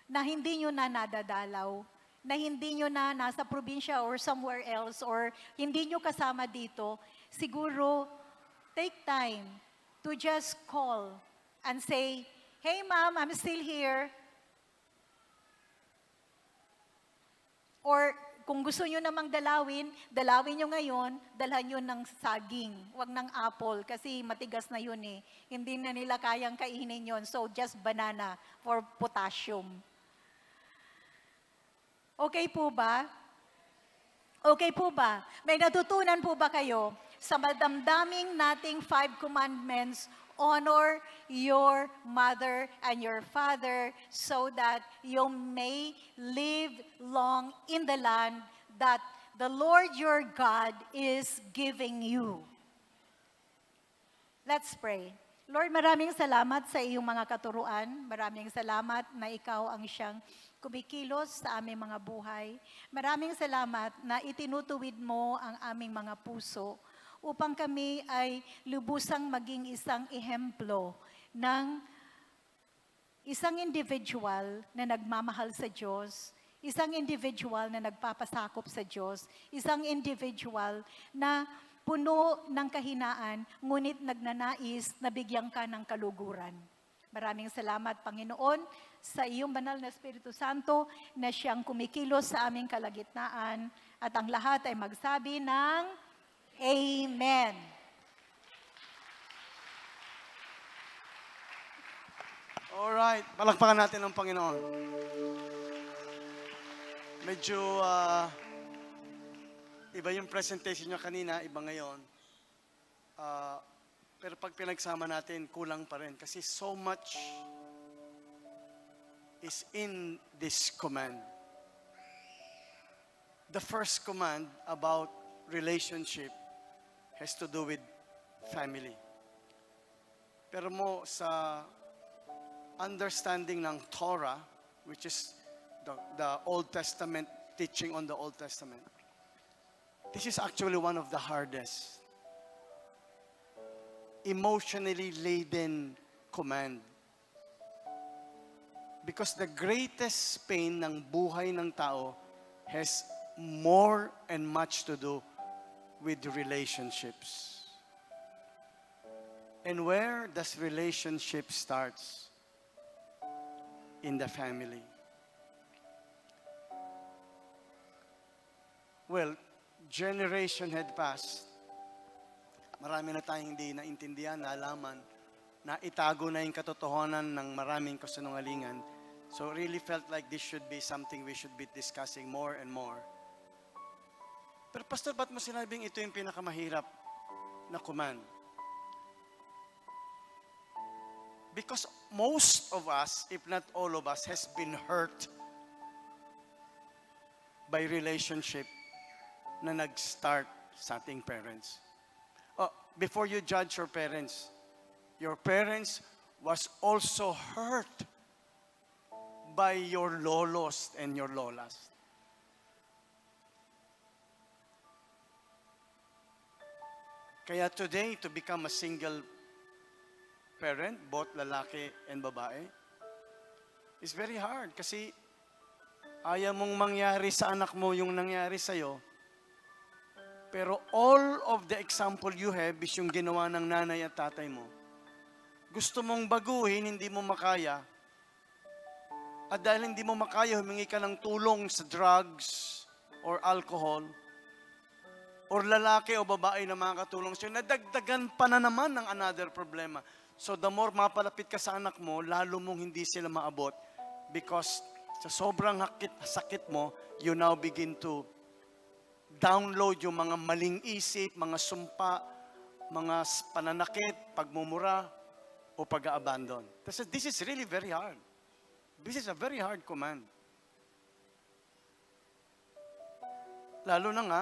na hindi nyo na nadadalaw, na hindi nyo na nasa probinsya or somewhere else, or hindi nyo kasama dito, siguro, take time to just call and say, "Hey mom, I'm still here." Or kung gusto nyo namang dalawin nyo ngayon, dalhan nyo ng saging, wag ng apple, kasi matigas na yun eh. Hindi na nila kayang kainin yun, so just banana for potassium. Okay po ba? Okay po ba? May natutunan po ba kayo sa madamdaming nating 5 commandments? Honor your mother and your father so that you may live long in the land that the Lord your God is giving you. Let's pray. Lord, maraming salamat sa iyong mga katuruan. Maraming salamat na ikaw ang siyang kumikilos sa aming mga buhay. Maraming salamat na itinutuwid mo ang aming mga puso upang kami ay lubusang maging isang ehemplo ng isang individual na nagmamahal sa Diyos, isang individual na nagpapasakop sa Diyos, isang individual na puno ng kahinaan, ngunit nagnanais na bigyan ka ng kaluguran. Maraming salamat, Panginoon, sa iyong banal na Espiritu Santo na siyang kumikilos sa aming kalagitnaan at ang lahat ay magsabi ng Amen. Alright, palakpakan natin ang Panginoon. Medyo iba yung presentation niya kanina, iba ngayon. Pero pag pinagsama natin, kulang pa rin. Kasi so much is in this command. The first command about relationship has to do with family. Pero mo sa understanding ng Torah, which is the Old Testament, teaching on the Old Testament, this is actually one of the hardest, emotionally laden command. Because the greatest pain ng buhay ng tao has more and much to do with relationships. And where does relationship starts? In the family. Well, generation had passed. Marami na tayong hindi naintindihan, naalaman, na itago na yung katotohanan ng maraming kasinungalingan. So really felt like this should be something we should be discussing more and more. Pero Pastor, ba't mo sinabing ito yung pinakamahirap na command. Because most of us, if not all of us, has been hurt by relationship na nag-start sa ating parents. Before you judge your parents was also hurt by your lolos and your lolas. Kaya today, to become a single parent, both lalaki and babae, is very hard kasi ayaw mong mangyari sa anak mo yung nangyari sa'yo. Pero all of the example you have is yung ginawa ng nanay at tatay mo. Gusto mong baguhin, hindi mo makaya. At dahil hindi mo makaya, humingi ka ng tulong sa drugs or alcohol, or lalaki o babae na makakatulong sa'yo, nadagdagan pa na naman ng another problema. So the more mapalapit ka sa anak mo, lalo mong hindi sila maabot because sa sobrang sakit mo, you now begin to download yung mga maling isip, mga sumpa, mga pananakit, pagmumura, o pag-abandon. This is really very hard. This is a very hard command. Lalo na nga,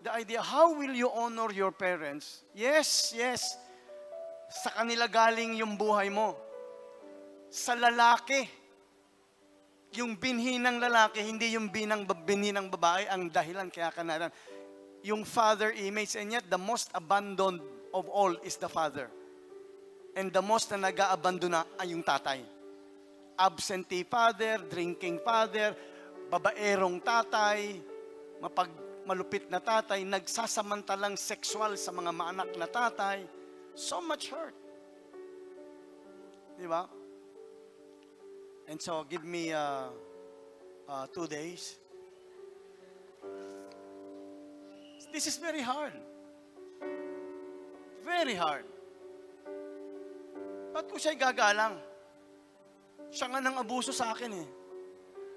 the idea, how will you honor your parents? Yes, sa kanila galing yung buhay mo. Sa lalaki, yung binhi ng lalaki, hindi yung binhi ng babae ang dahilan kaya ka naran. Yung father image, and yet the most abandoned of all is the father. And the most na nag-aabandon na ay yung tatay. Absentee father, drinking father, babaerong tatay, malupit na tatay, nagsasamantalang sexual sa mga maanak na tatay. So much hurt. Di ba? And so, give me 2 days. This is very hard. Very hard. Ba't ko siya'y gagalang? Siya nga nang abuso sa akin eh.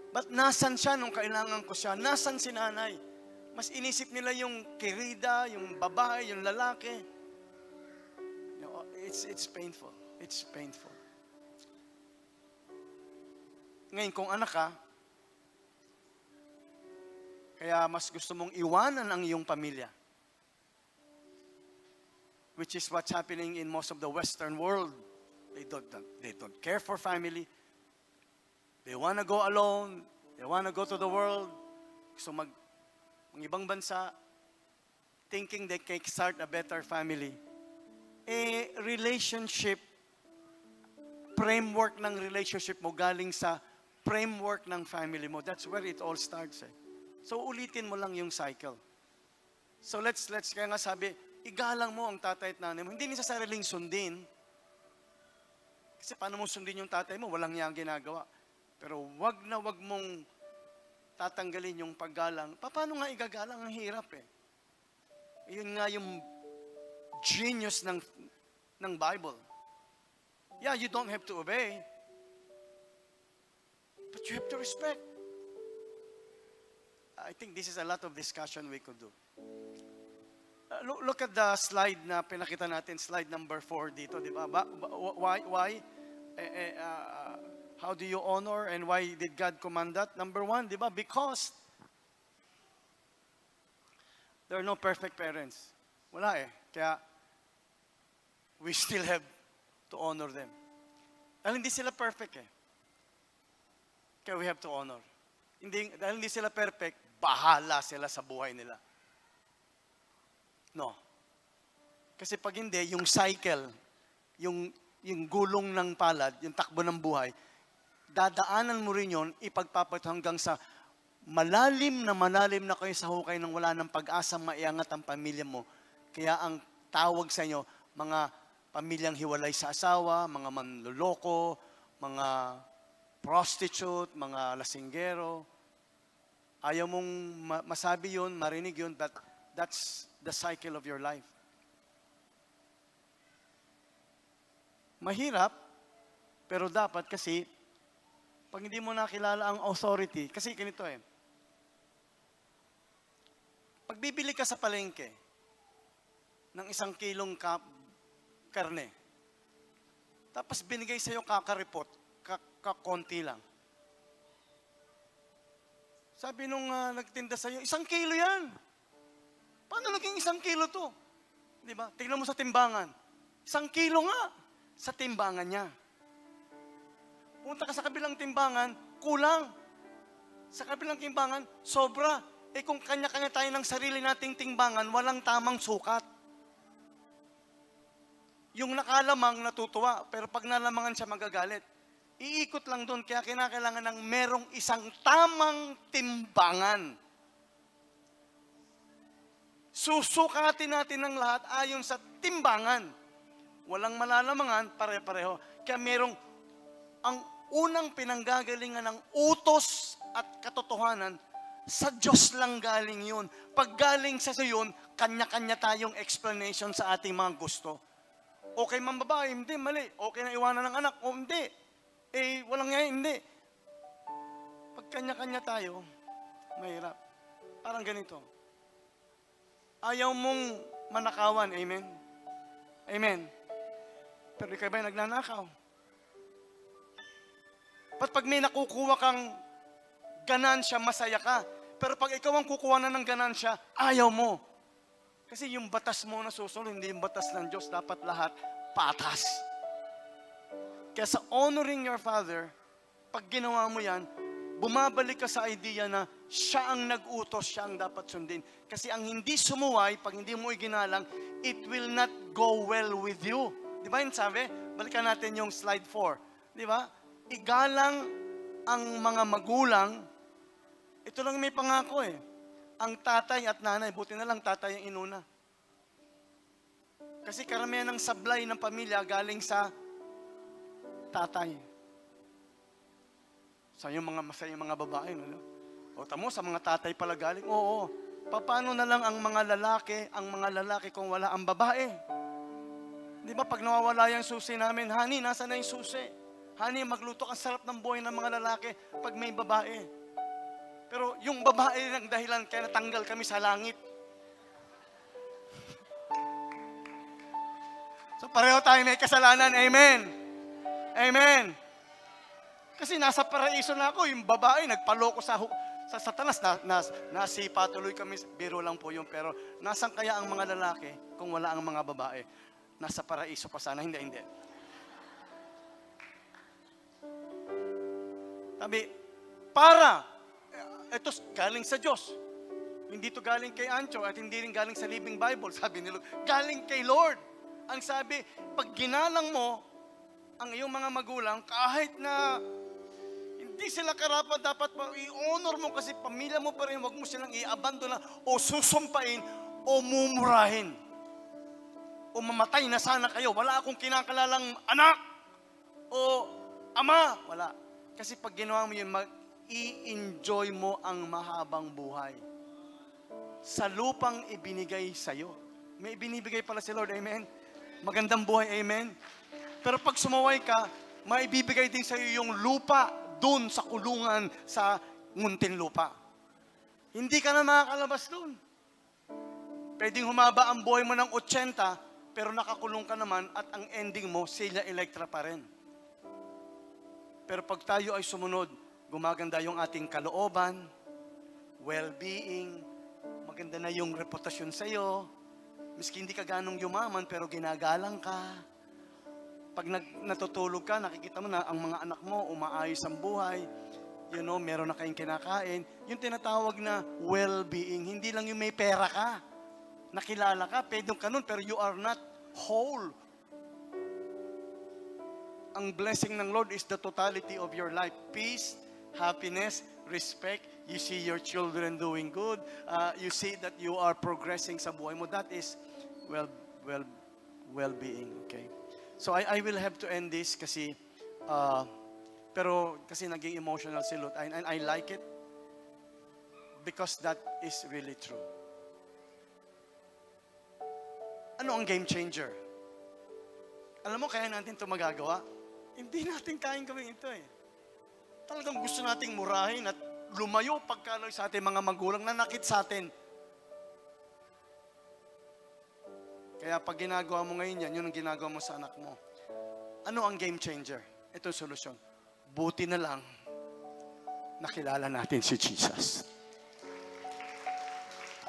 Ba't nasan siya nung kailangan ko siya? Nasan si nanay? Mas inisip nila yung kirida, yung babae, yung lalaki. It's painful. It's painful. Ngayon, kung anak ka, kaya mas gusto mong iwanan ang iyong pamilya. Which is what's happening in most of the Western world. They don't care for family. They want to go alone. They want to go to the world. So ang ibang bansa, thinking they can start a better family. Relationship, framework ng relationship mo galing sa framework ng family mo. That's where it all starts. So ulitin mo lang yung cycle. So let's kaya nga sabi, igalang mo ang tatay at nanay mo. Hindi nila sariling sundin. Kasi paano mo sundin yung tatay mo? Walang niyang ginagawa. Pero wag mong tatanggalin yung paggalang. Paano nga igagalang? Ang hirap eh. Yun nga yung genius ng Bible. Yeah, you don't have to obey. But you have to respect. I think this is a lot of discussion we could do. Look at the slide na pinakita natin, slide number 4 dito, di ba? Why? How do you honor and why did God command that? Number 1, di ba? Because there are no perfect parents. Wala eh. Kaya we still have to honor them. Dahil hindi sila perfect eh. Kaya we have to honor. Dahil hindi sila perfect, bahala sila sa buhay nila. No. Kasi pag hindi, yung cycle, yung gulong ng palad, yung takbo ng buhay, dadaanan mo rin yun, ipagpapat hanggang sa malalim na kayo sa hukay nang wala ng pag-asa maiangat ang pamilya mo. Kaya ang tawag sa inyo, mga pamilyang hiwalay sa asawa, mga manloloko, mga prostitute, mga lasinggero. Ayaw mong masabi yun, marinig yun, but that's the cycle of your life. Mahirap, pero dapat kasi, pag hindi mo nakilala ang authority, kasi ganito eh, Pag bibili ka sa palengke ng 1 kilong karne, tapos binigay sa'yo kakaripot, kakonti lang. Sabi nung nagtinda sa'yo, 1 kilo yan. Paano naging 1 kilo to? Di ba? Tingnan mo sa timbangan. 1 kilo nga sa timbangan niya. Punta ka sa kabilang timbangan, kulang. Sa kabilang timbangan, sobra. Eh kung kanya-kanya tayo ng sarili nating timbangan, walang tamang sukat. Yung nakalamang natutuwa, pero pag nalamangan siya magagalit. Iikot lang doon, kaya kinakailangan ng merong isang tamang timbangan. Susukatin natin ng lahat ayon sa timbangan. Walang malalamangan, pare-pareho. Kaya merong, ang unang pinanggagalingan ng utos at katotohanan, sa Diyos lang galing yun. Pag galing sa yun, kanya-kanya tayong explanation sa ating mga gusto. Okay man babae, hindi, mali. Okay na iwanan ng anak, o hindi. Eh, walang ngayon, hindi. Pag kanya-kanya tayo, mahirap. Parang ganito. Ayaw mong manakawan, amen? Amen. Pero ikaw ba'y nagnanakaw? Pag may nakukuha kang ganansya, masaya ka. Pero pag ikaw ang kukuha na ng ganansya, ayaw mo. Kasi yung batas mo na susunod, hindi yung batas ng Diyos. Dapat lahat patas. Kaya sa honoring your father, pag ginawa mo yan, bumabalik ka sa idea na siya ang nag-utos, siya ang dapat sundin. Kasi ang hindi sumuway, pag hindi mo iginalang, it will not go well with you. Di ba yun sabi? Balikan natin yung slide 4. Di ba? Igalang ang mga magulang. Ito lang may pangako eh. Ang tatay at nanay, buti na lang tatay ang inuna. Kasi karamihan ng sablay ng pamilya galing sa tatay. Sa yung mga babae, no? O tamo, sa mga tatay pala galing. Oo. Paano na lang ang mga lalaki kung wala ang babae? Di ba pag nawawala yung susi namin, honey, nasa na yung susi? Honey, magluto ka, sarap ng buhay ng mga lalaki pag may babae. Pero yung babae ng dahilan kaya natanggal kami sa langit. So pareho tayo may kasalanan. Amen. Amen. Kasi nasa paraiso na ako, yung babae nagpaloko sa Satanas, nasipa tuloy kami, biro lang po yun, pero nasan kaya ang mga lalaki kung wala ang mga babae? Nasa paraiso pa sana, hindi. Sabi, ito galing sa Diyos. Hindi to galing kay Ancho at hindi rin galing sa Living Bible, sabi ni Luke. Galing kay Lord. Ang sabi, pag ginalang mo ang iyong mga magulang, kahit na hindi sila karapat, dapat i-honor mo kasi pamilya mo pa rin, huwag mo silang i-abandona o susumpain o mumurahin. O mamatay na sana kayo. Wala akong kinakalalang anak o ama. Wala. Kasi pag ginawa mo yun, i-enjoy mo ang mahabang buhay. Sa lupang ibinigay sa'yo. May ibinibigay pala si Lord, amen? Magandang buhay, amen? Pero pag sumaway ka, maibibigay din sa'yo yung lupa dun sa kulungan sa Muntinlupa. Hindi ka na makakalabas dun. Pwedeng humaba ang buhay mo ng 80, pero nakakulong ka naman at ang ending mo, Celia Electra pa rin. Pero pag tayo ay sumunod, gumaganda yung ating kalooban, well-being, maganda na yung reputasyon sa'yo, miski hindi ka ganong yumaman, pero ginagalang ka. Pag natutulog ka, nakikita mo na ang mga anak mo, umaayos ang buhay, meron na kayong kinakain, yung tinatawag na well-being, hindi lang yung may pera ka, nakilala ka, pwedeng ka nun, pero you are not whole. Ang blessing ng Lord is the totality of your life. Peace, happiness, respect. You see your children doing good. You see that you are progressing sa buhay mo. That is well-being. Okay. So I will have to end this kasi pero kasi naging emotional si Lot. And I like it because that is really true. Ano ang game changer? Alam mo, kaya natin ito magagawa? Hindi natin kayang gawin ito eh. Talagang gusto nating murahin at lumayo pagkaloy sa ating mga magulang na nakit sa atin. Kaya pag ginagawa mo ngayon yan, yun ang ginagawa mo sa anak mo. Ano ang game changer? Ito yung solusyon. Buti na lang, nakilala natin si Jesus.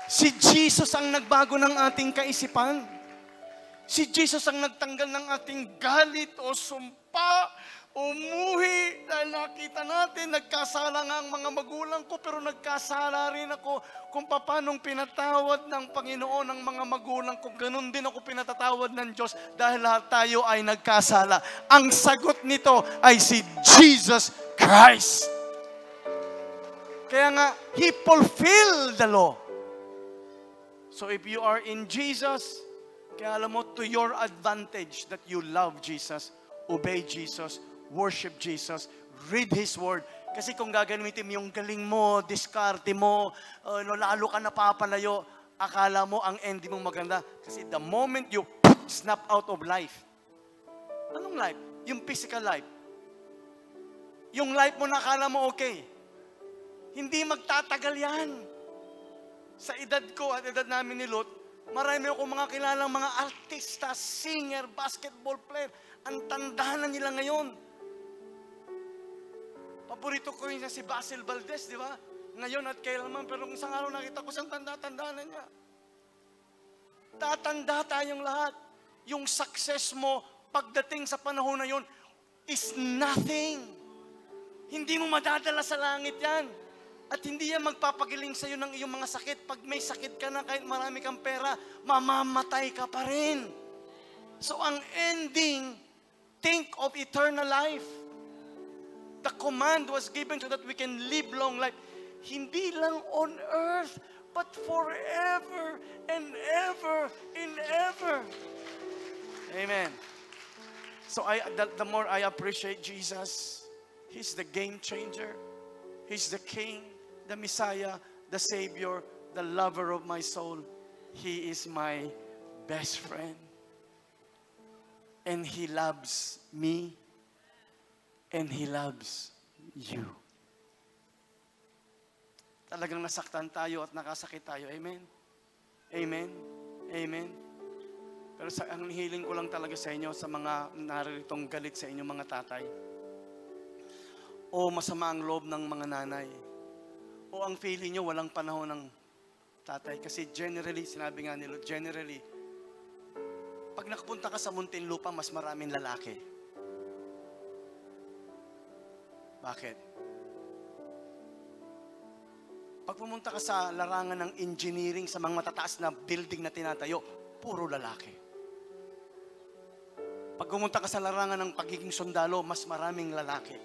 Si Jesus ang nagbago ng ating kaisipan. Si Jesus ang nagtanggal ng ating galit o sumpa, umuhi, dahil nakita natin, nagkasala nga ang mga magulang ko, pero nagkasala rin ako kung paanong pinatawad ng Panginoon ang mga magulang ko. Ganun din ako pinatatawad ng Diyos dahil lahat tayo ay nagkasala. Ang sagot nito ay si Jesus Christ. Kaya nga, He fulfilled the law. So if you are in Jesus, kaya alam mo, to your advantage that you love Jesus, obey Jesus, worship Jesus, read His Word. Kasi kung gagamitin mo yung galing mo, diskarte mo, lalo ka napapalayo, akala mo ang ending mong maganda. Kasi the moment you snap out of life, anong life? Yung physical life. Yung life mo na akala mo okay. Hindi magtatagal yan. Sa edad ko at edad namin ni Lot, marami akong mga kilalang mga artista, singer, basketball player. Ang tanda na nila ngayon. Paborito ko yun si Basil Valdez, di ba? Ngayon at kailanman, pero kung isang araw nakita ko siyang tanda-tanda na niya. Tatanda tayong lahat. Yung success mo, pagdating sa panahon na yun, is nothing. Hindi mo madadala sa langit yan. At hindi yan magpapagiling sa'yo ng iyong mga sakit. Pag may sakit ka na, kahit marami kang pera, mamamatay ka pa rin. So ang ending, think of eternal life. The command was given so that we can live long life. Hindi lang on earth, but forever and ever and ever. Amen. So the more I appreciate Jesus, He's the game changer. He's the King, the Messiah, the Savior, the lover of my soul. He is my best friend. And He loves me. And He loves you. Talagang nasaktan tayo at nakasakit tayo. Amen? Amen? Amen? Pero ang hiling ko lang talaga sa inyo, sa mga naritong galit sa inyo mga tatay, o masama ang loob ng mga nanay, o ang feeling nyo walang panahon ng tatay. Kasi generally, sinabi nga nila, generally, pag nakapunta ka sa Muntinlupa, mas maraming lalaki. Bakit? Pag pumunta ka sa larangan ng engineering, sa mga matataas na building na tinatayo, puro lalaki. Pag pumunta ka sa larangan ng pagiging sundalo, mas maraming lalaki.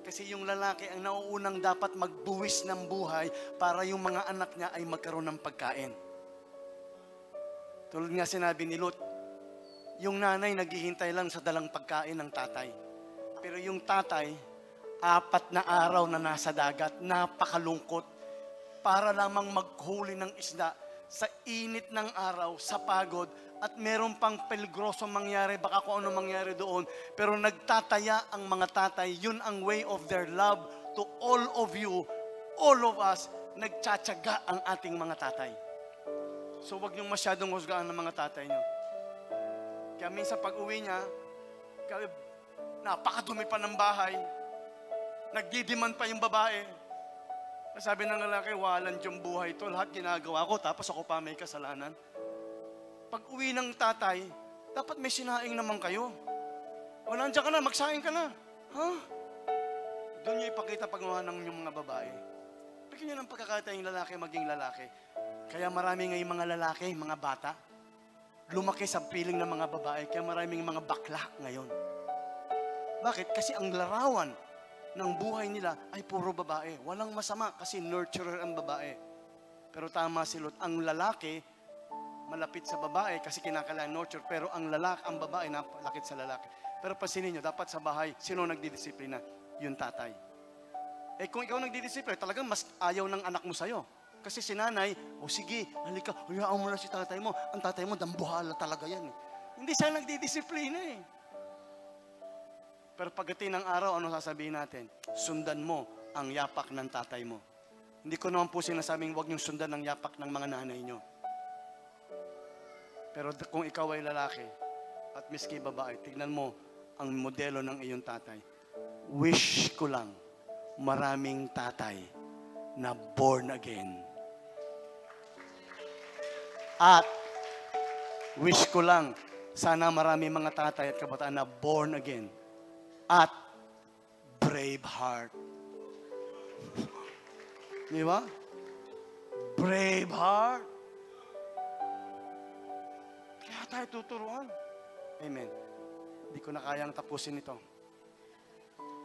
Kasi yung lalaki ang nauunang dapat magbuwis ng buhay para yung mga anak niya ay magkaroon ng pagkain. Tulad nga sinabi ni Lot, yung nanay naghihintay lang sa dalang pagkain ng tatay. Pero yung tatay, 4 na araw na nasa dagat, napakalungkot, para lamang maghuli ng isda sa init ng araw, sa pagod, at meron pang peligroso mangyari, baka kung ano mangyari doon, pero nagtataya ang mga tatay. Yun ang way of their love to all of you, all of us. Nagtsatsaga ang ating mga tatay. So wag niyong masyadong husgaan ng mga tatay niyo. Kaya minsan pag uwi niya, napakadumi pa ng bahay, nagdidiman pa yung babae. Sabi ng lalaki, walang diyang buhay to, lahat ginagawa ko, tapos ako pa may kasalanan. Pag uwi ng tatay, dapat may sinaing naman kayo. O nandiyan ka na, magsaing ka na. Huh? Doon niyo ipakita pagmamahal ng inyong mga babae. Bigyan niyo ng pagkakataon yung lalaki maging lalaki. Kaya marami ngayong mga lalaki, mga bata, lumaki sa piling ng mga babae, kaya maraming mga bakla ngayon. Bakit? Kasi ang larawan ng buhay nila ay puro babae. Walang masama kasi nurturer ang babae. Pero tama si Lot, ang lalaki malapit sa babae kasi kinakailangan nurture, pero ang babae napalapit sa lalaki. Pero pansinin nyo, dapat sa bahay, sino nagdidisiplina? Yung tatay. Eh kung ikaw nagdidisiplina, talagang mas ayaw ng anak mo sa'yo. Kasi si nanay, sige, halika, hayaan mo na si tatay mo. Ang tatay mo, dambuhala talaga yan. Hindi siya nagdidisiplina eh. Pero pagdating ng araw, ano sasabihin natin? Sundan mo ang yapak ng tatay mo. Hindi ko naman po sinasabing huwag niyong sundan ang yapak ng mga nanay niyo. Pero kung ikaw ay lalaki at miski babae, tignan mo ang modelo ng iyong tatay. Wish ko lang maraming tatay na born again. At wish ko lang sana marami mga tatay at kabataan na born again. At brave heart. Di ba? Brave heart. Kaya tayo tuturuan. Amen. Hindi ko na kayang tapusin ito.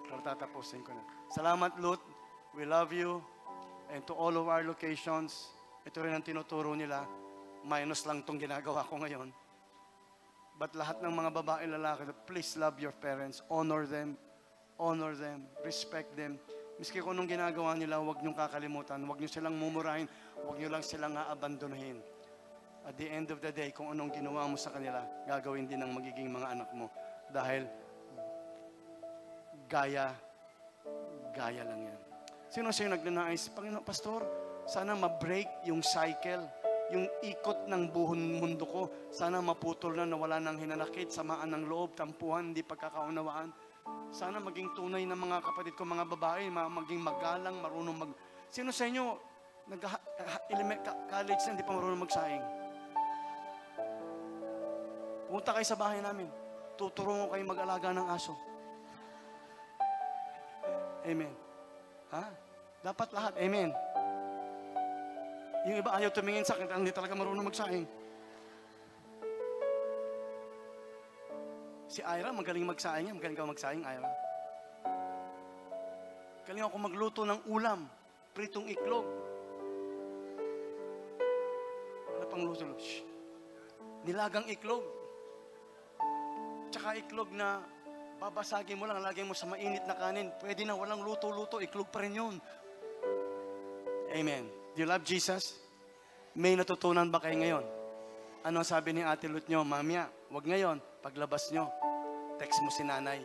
Pero tatapusin ko na. Salamat, Lut. We love you. And to all of our locations, ito rin ang tinuturo nila. Minus lang itong ginagawa ko ngayon. But lahat ng mga babae, lalaki, please love your parents. Honor them. Honor them. Respect them. Miski kung anong ginagawa nila, huwag niyong kakalimutan. Huwag niyo silang mumurahin. Huwag niyo lang silang aabandonahin. At the end of the day, kung anong ginawa mo sa kanila, gagawin din ng magiging mga anak mo. Dahil gaya lang yan. Sino sa'yo nagnanais? Panginoon, Pastor, sana ma-break yung cycle, yung ikot ng buong mundo ko. Sana maputol na, nawala ng hinanakit, samaan ng loob, tampuhan, hindi pagkakaunawaan. Sana maging tunay na mga kapatid ko, mga babae, maging magalang, marunong mag... Sino sa inyo, college na, hindi pa marunong magsaing? Punta kayo sa bahay namin. Tuturo ko kayo mag-alaga ng aso. Amen. Ha? Dapat lahat. Amen. Yung iba ayaw tumingin sa akin, hindi talaga marunong magsaing. Si Ira, magaling magsaing yan. Magaling ka magsaing, Ira. Galing ako magluto ng ulam. Pritong iklog. Wala pang luto. Shh. Nilagang iklog. Tsaka iklog na babasagin mo lang, lagay mo sa mainit na kanin. Pwede na, walang luto-luto. Iklog pa rin yun. Amen. Do you love Jesus? May natutunan ba kayo ngayon? Ano sabi ni Ate Lut nyo? Mamaya, wag ngayon. Paglabas nyo, text mo si nanay.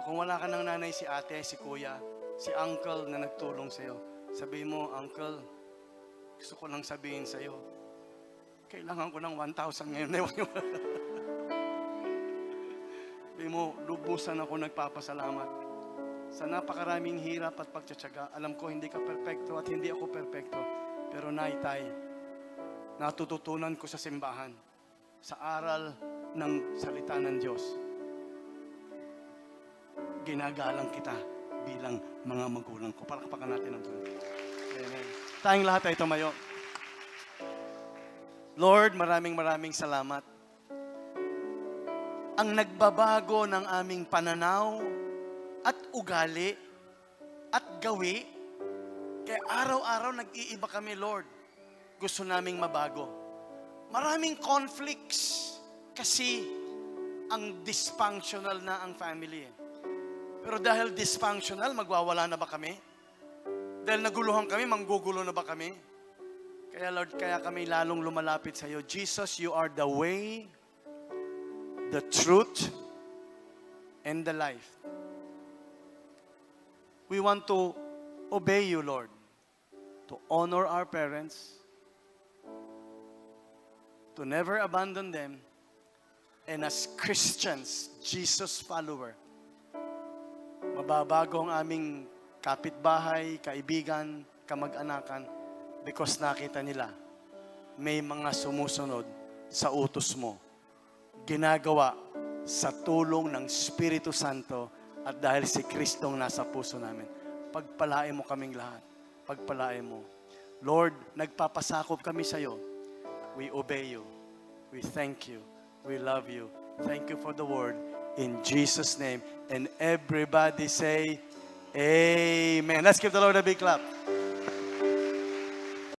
Kung wala ka ng nanay, si ate, si kuya, si uncle na nagtulong sa'yo, sabihin mo, Uncle, gusto ko lang sabihin sa'yo, kailangan ko ng 1,000 ngayon. Sabihin mo, lubusan ako nagpapasalamat. Sa napakaraming hirap at pagtsatsaga, alam ko hindi ka perpekto at hindi ako perpekto. Pero naitay, natututunan ko sa simbahan, sa aral ng salita ng Diyos. Ginagalang kita bilang mga magulang ko. Palakpakan natin ang Diyos. Amen. Tayong lahat ay tumayo. Lord, maraming salamat. Ang nagbabago ng aming pananaw at ugali at gawi, kaya araw-araw nag-iiba kami, Lord. Gusto naming mabago. Maraming conflicts kasi ang dysfunctional na ang family. Pero dahil dysfunctional, magwawala na ba kami? Dahil naguluhan kami, manggugulo na ba kami? Kaya Lord, kaya kami lalong lumalapit sa iyo. Jesus, you are the way, the truth, and the life. We want to obey you, Lord, to honor our parents, to never abandon them, and as Christians, Jesus follower, mababago ang aming kapitbahay, kaibigan, kamag-anakan, because nakita nila, may mga sumusunod sa utos mo, ginagawa sa tulong ng Espiritu Santo, at dahil si Kristong nasa puso namin. Pagpalain mo kaming lahat. Pagpalain mo. Lord, nagpapasakop kami sa iyo. We obey you. We thank you. We love you. Thank you for the word. In Jesus' name. And everybody say, Amen. Let's give the Lord a big clap.